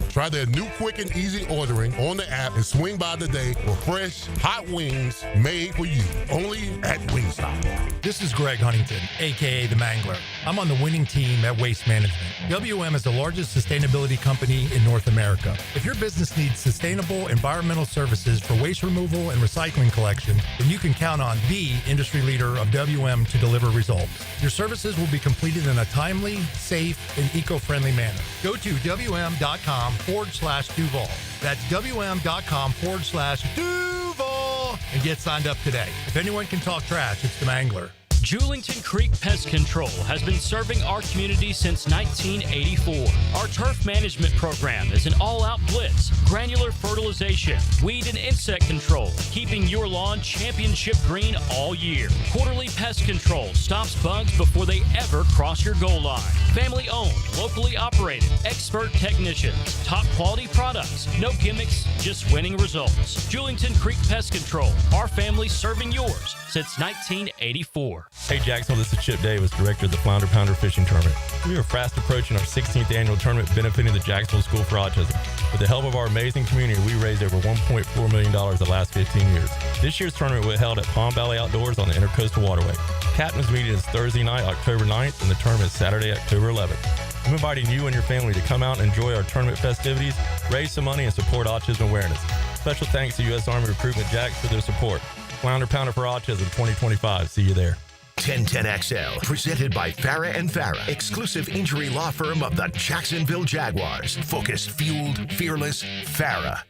Try their new quick and easy ordering on the app and swing by today for fresh, hot wings made for you. Only at Wingstop. This is Greg Huntington, a.k.a. The Mangler. I'm on the winning team at Waste Management. WM is the largest sustainability company in North America. If your business needs sustainable environmental services for waste removal and recycling collection, then you can count on the industry leader of WM to deliver results. Your services will be completed in a timely, safe, and eco-friendly manner. Go to WM.com/Duval. That's WM.com/Duval and get signed up today. If anyone can talk trash, it's the Mangler. Julington Creek Pest Control has been serving our community since 1984. Our turf management program is an all-out blitz, granular fertilization, weed and insect control, keeping your lawn championship green all year. Quarterly pest control stops bugs before they ever cross your goal line. Family-owned, locally operated, expert technicians, top quality products, no gimmicks, just winning results. Julington Creek Pest Control, our family serving yours since 1984. Hey Jacksonville, this is Chip Davis, director of the Flounder Pounder Fishing Tournament. We are fast approaching our 16th annual tournament benefiting the Jacksonville School for Autism. With the help of our amazing community, we raised over $1.4 million the last 15 years. This year's tournament will be held at Palm Valley Outdoors on the Intercoastal Waterway. Captain's meeting is Thursday night, October 9th, and the tournament is Saturday, October 11th. I'm inviting you and your family to come out and enjoy our tournament festivities, raise some money, and support autism awareness. Special thanks to U.S. Army Recruitment Jacks for their support. Flounder Pounder for Autism 2025. See you there. 1010XL, presented by Farah & Farah, exclusive injury law firm of the Jacksonville Jaguars. Focused, fueled, fearless, Farah.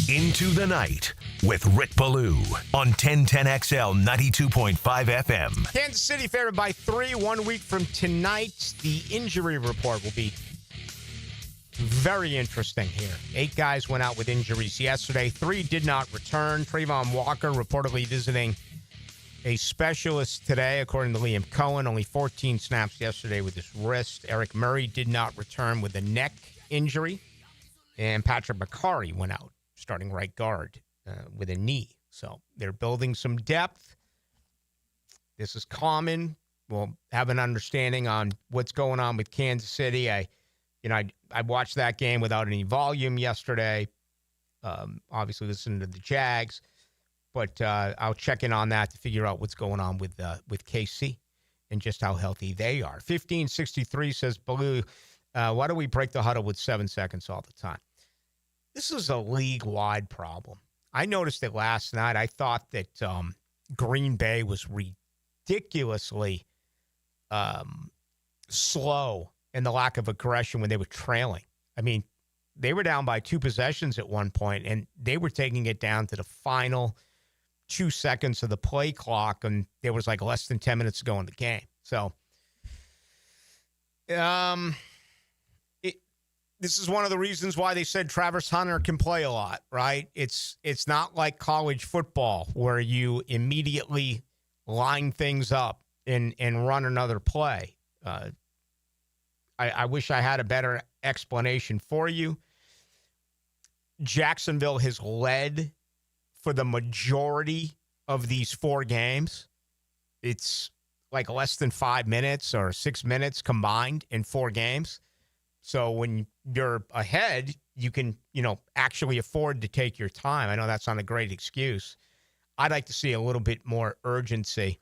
Into the Night with Rick Ballou on 1010XL 92.5 FM. Kansas City favored by 3 1 week from tonight. The injury report will be very interesting here. 8 guys went out with injuries yesterday. 3 did not return. Trayvon Walker reportedly visiting a specialist today, according to Liam Cohen. Only 14 snaps yesterday with his wrist. Eric Murray did not return with a neck injury. And Patrick McCarry went out, starting right guard, with a knee. So they're building some depth. This is common. We'll have an understanding on what's going on with Kansas City. I watched that game without any volume yesterday. Obviously, listening to the Jags, but I'll check in on that to figure out what's going on with KC and just how healthy they are. 1563 says, Baloo, why do we break the huddle with 7 seconds all the time? This is a league-wide problem. I noticed it last night. I thought that Green Bay was ridiculously slow in the lack of aggression when they were trailing. I mean, they were down by 2 possessions at one point, and they were taking it down to the final 2 seconds of the play clock, and there was like less than 10 minutes to go in the game. So, this is one of the reasons why they said Travis Hunter can play a lot, right? It's not like college football where you immediately line things up and run another play. I wish I had a better explanation for you. Jacksonville has led for the majority of these 4 games. It's like less than 5 minutes or 6 minutes combined in 4 games. So when you're ahead, you can, actually afford to take your time. I know that's not a great excuse. I'd like to see a little bit more urgency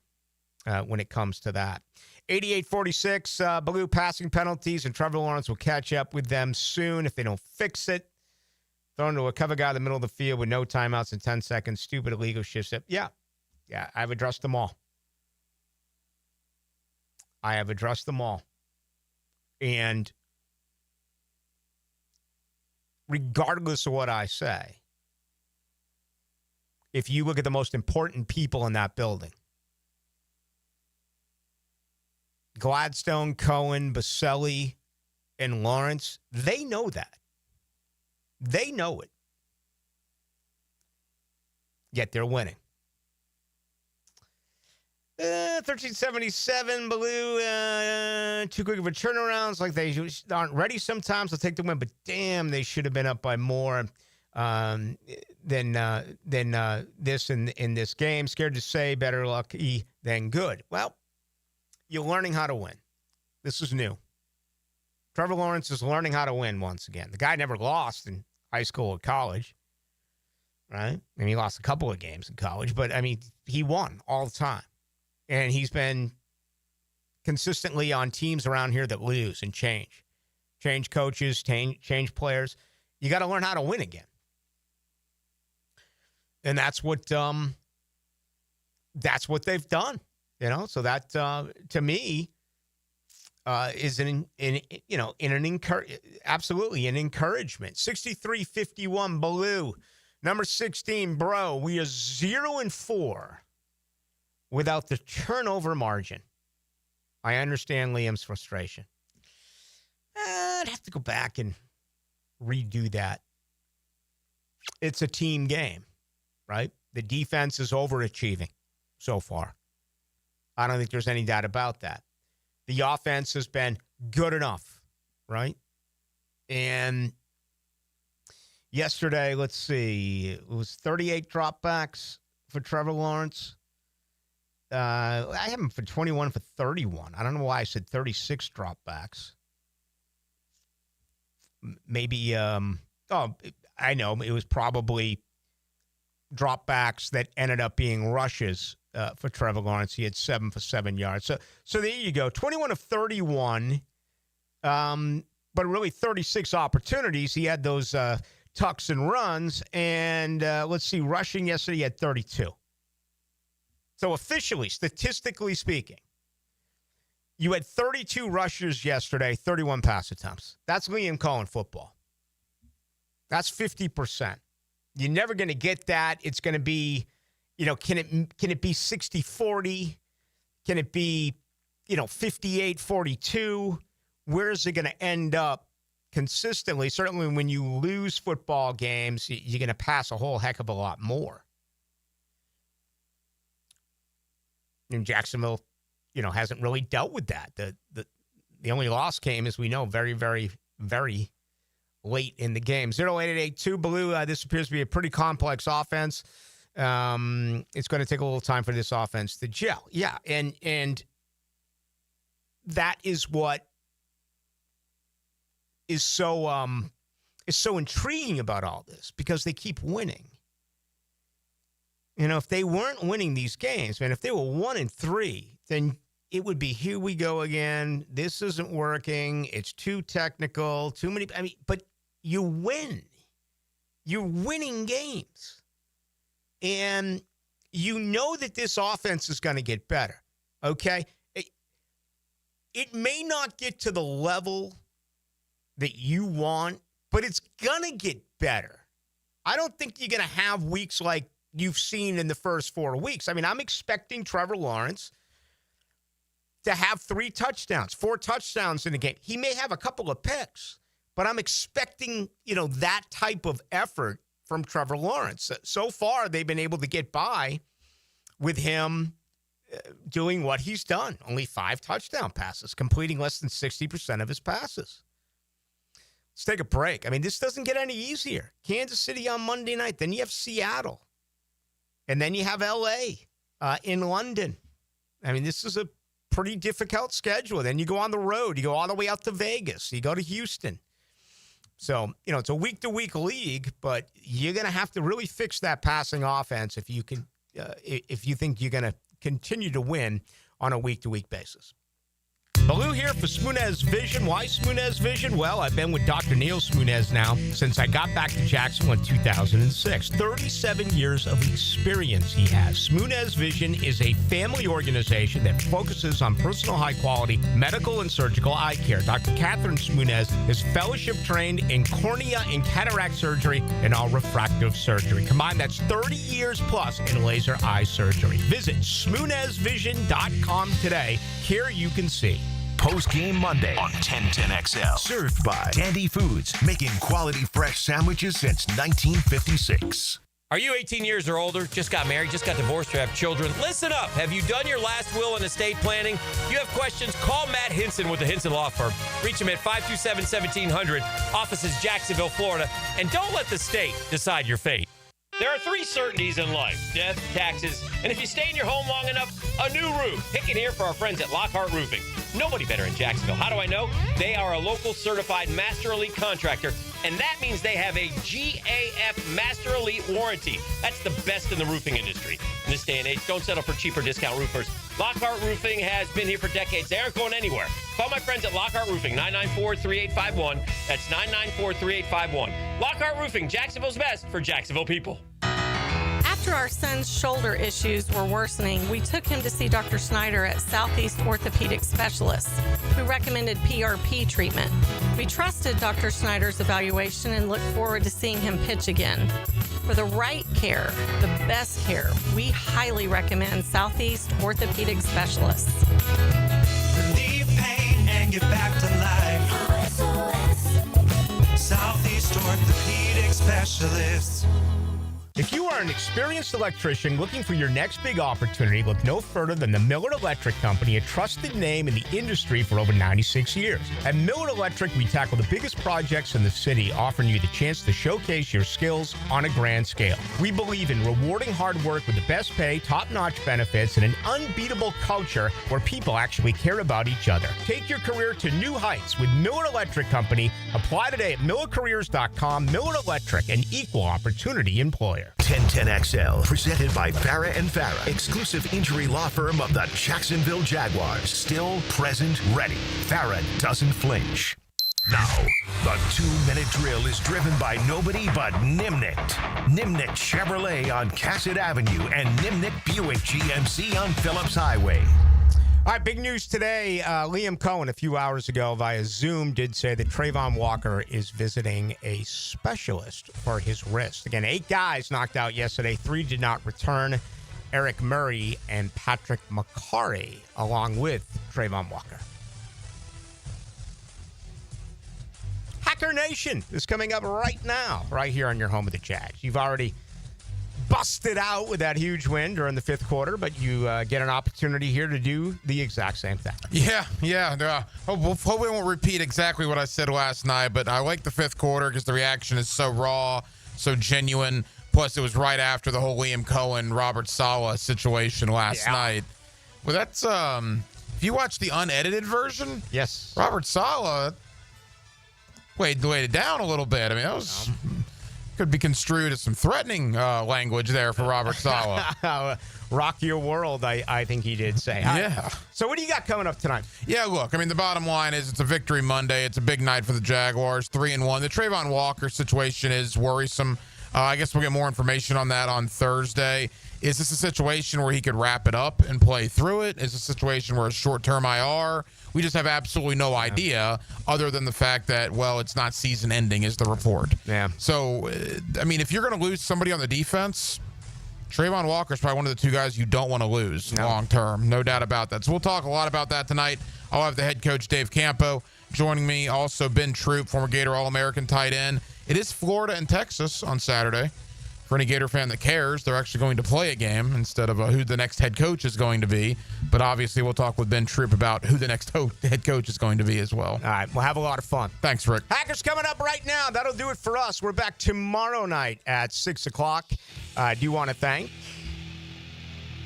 when it comes to that. 88-46, Blue passing penalties, and Trevor Lawrence will catch up with them soon if they don't fix it. Thrown to a cover guy in the middle of the field with no timeouts in 10 seconds. Stupid illegal shifts. Yeah, I've addressed them all. And regardless of what I say, if you look at the most important people in that building, Gladstone, Cohen, Baselli, and Lawrence, they know that. They know it. Yet they're winning. 1377, Baloo, too quick of a turnaround. Like they aren't ready sometimes. They'll take the win, but damn, they should have been up by more than this in this game. Scared to say better lucky than good. Well, you're learning how to win. This is new. Trevor Lawrence is learning how to win once again. The guy never lost in high school or college, right? And he lost a couple of games in college, but, he won all the time. And he's been consistently on teams around here that lose and change. Change coaches, change players. You got to learn how to win again. And that's what they've done. So that to me is absolutely an encouragement. 63-51 Baloo, number 16 Bro. We are 0-4 without the turnover margin. I understand Liam's frustration. I'd have to go back and redo that. It's a team game, right? The defense is overachieving so far. I don't think there's any doubt about that. The offense has been good enough, right? And yesterday, let's see, it was 38 dropbacks for Trevor Lawrence. I have him for 21 for 31. I don't know why I said 36 dropbacks. Maybe, I know, it was probably dropbacks that ended up being rushes for Trevor Lawrence. He had 7 for 7 yards. So there you go, 21 of 31, but really 36 opportunities. He had those tucks and runs, and let's see, rushing yesterday, he had 32. So officially, statistically speaking, you had 32 rushers yesterday, 31 pass attempts. That's Liam Cohen football. That's 50%. You're never going to get that. It's going to be, can it be 60-40? Can it be, 58-42? Where is it going to end up consistently? Certainly when you lose football games, you're going to pass a whole heck of a lot more. And Jacksonville, hasn't really dealt with that. The only loss came, as we know, very, very, very late in the game. 08882 Baloo. This appears to be a pretty complex offense. It's going to take a little time for this offense to gel. Yeah, and that is what is so intriguing about all this, because they keep winning. If they weren't winning these games, man, if they were 1-3, then it would be, here we go again. This isn't working. It's too technical, too many. But you win. You're winning games. And you know that this offense is going to get better, okay? It may not get to the level that you want, but it's going to get better. I don't think you're going to have weeks like you've seen in the first 4 weeks. I mean, I'm expecting Trevor Lawrence to have 3 touchdowns, 4 touchdowns in the game. He may have a couple of picks, but I'm expecting, that type of effort from Trevor Lawrence. So far, they've been able to get by with him doing what he's done. Only 5 touchdown passes, completing less than 60% of his passes. Let's take a break. I mean, this doesn't get any easier. Kansas City on Monday night. Then you have Seattle. And then you have L.A. In London. I mean, this is a pretty difficult schedule. Then you go on the road. You go all the way out to Vegas. You go to Houston. So, it's a week-to-week league, but you're going to have to really fix that passing offense if you can, if you think you're going to continue to win on a week-to-week basis. Baloo here for Smunez Vision. Why Smunez Vision? Well, I've been with Dr. Neil Smunez now since I got back to Jacksonville in 2006. 37 years of experience he has. Smunez Vision is a family organization that focuses on personal high-quality medical and surgical eye care. Dr. Catherine Smunez is fellowship-trained in cornea and cataract surgery and all refractive surgery. Combined, that's 30 years plus in laser eye surgery. Visit SmunezVision.com today. Care you can see. Post-game Monday on 1010XL. Served by Tandy Foods, making quality fresh sandwiches since 1956. Are you 18 years or older, just got married, just got divorced, or have children? Listen up. Have you done your last will and estate planning? If you have questions, call Matt Hinson with the Hinson Law Firm. Reach him at 527-1700, offices Jacksonville, Florida. And don't let the state decide your fate. There are 3 certainties in life: death, taxes, and if you stay in your home long enough, a new roof. Pick it here for our friends at Lockhart Roofing. Nobody better in Jacksonville. How do I know? They are a local certified Master Elite contractor, and that means they have a GAF Master Elite warranty. That's the best in the roofing industry. In this day and age, don't settle for cheaper discount roofers. Lockhart Roofing has been here for decades. They aren't going anywhere. Call my friends at Lockhart Roofing, 994-3851. That's 994-3851. Lockhart Roofing, Jacksonville's best for Jacksonville people. After our son's shoulder issues were worsening, we took him to see Dr. Snyder at Southeast Orthopedic Specialists, who recommended PRP treatment. We trusted Dr. Snyder's evaluation and look forward to seeing him pitch again. For the right care, the best care, we highly recommend Southeast Orthopedic Specialists. Relieve pain and get back to life. Southeast Orthopedic Specialists. If you are an experienced electrician looking for your next big opportunity, look no further than the Miller Electric Company, a trusted name in the industry for over 96 years. At Miller Electric, we tackle the biggest projects in the city, offering you the chance to showcase your skills on a grand scale. We believe in rewarding hard work with the best pay, top-notch benefits, and an unbeatable culture where people actually care about each other. Take your career to new heights with Miller Electric Company. Apply today at millercareers.com. Miller Electric, an equal opportunity employer. 1010XL, presented by Farah and Farah, exclusive injury law firm of the Jacksonville Jaguars. Still, present, ready. Farah doesn't flinch. Now, the 2-minute drill is driven by nobody but Nimnik. Nimnik Chevrolet on Cassett Avenue and Nimnik Buick GMC on Phillips Highway. All right, big news today. Liam Cohen, a few hours ago via Zoom, did say that Trayvon Walker is visiting a specialist for his wrist. Again, 8 guys knocked out yesterday. 3 did not return. Eric Murray and Patrick McCarry, along with Trayvon Walker. Hacker Nation is coming up right now, right here on your home of the Jags. You've already busted out with that huge win during the 5th quarter, but you get an opportunity here to do the exact same thing. Yeah. Hope we won't repeat exactly what I said last night, but I like the 5th quarter because the reaction is so raw, so genuine. Plus, it was right after the whole Liam Cohen, Robert Saleh situation last night. Well, that's, if you watch the unedited version, yes, Robert Saleh weighed it down a little bit. I mean, that was... could be construed as some threatening language there for Robert Saleh. Rock your world, I think he did say. Yeah. So what do you got coming up tonight? Yeah, look, I mean, the bottom line is it's a victory Monday. It's a big night for the Jaguars, 3-1. The Trayvon Walker situation is worrisome. I guess we'll get more information on that on Thursday. Is this a situation where he could wrap it up and play through it? Is this a situation where it's short-term IR? We just have absolutely no idea other than the fact that, well, it's not season-ending is the report. Yeah. So, I mean, if you're going to lose somebody on the defense, Trayvon Walker's probably one of the two guys you don't want to lose long term. No doubt about that. So we'll talk a lot about that tonight. I'll have the head coach, Dave Campo, joining me. Also, Ben Troop, former Gator All-American tight end. It is Florida and Texas on Saturday. For any Gator fan that cares, they're actually going to play a game instead of who the next head coach is going to be. But obviously, we'll talk with Ben Troop about who the next head coach is going to be as well. All right, we'll have a lot of fun. Thanks, Rick. Hackers coming up right now. That'll do it for us. We're back tomorrow night at 6 o'clock. I do want to thank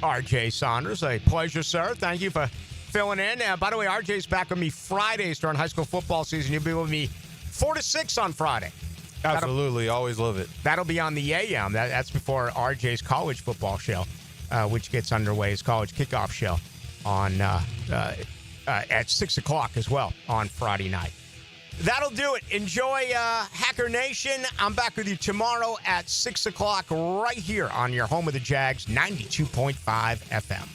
RJ Saunders. A pleasure, sir. Thank you for filling in. By the way, RJ's back with me Fridays during high school football season. You'll be with me 4 to 6 on Friday. Absolutely. Always love it. That'll be on the AM. That's before RJ's college football show, which gets underway, his college kickoff show on at 6 o'clock as well on Friday night. That'll do it. Enjoy Hacker Nation. I'm back with you tomorrow at 6 o'clock right here on your home of the Jags, 92.5 FM.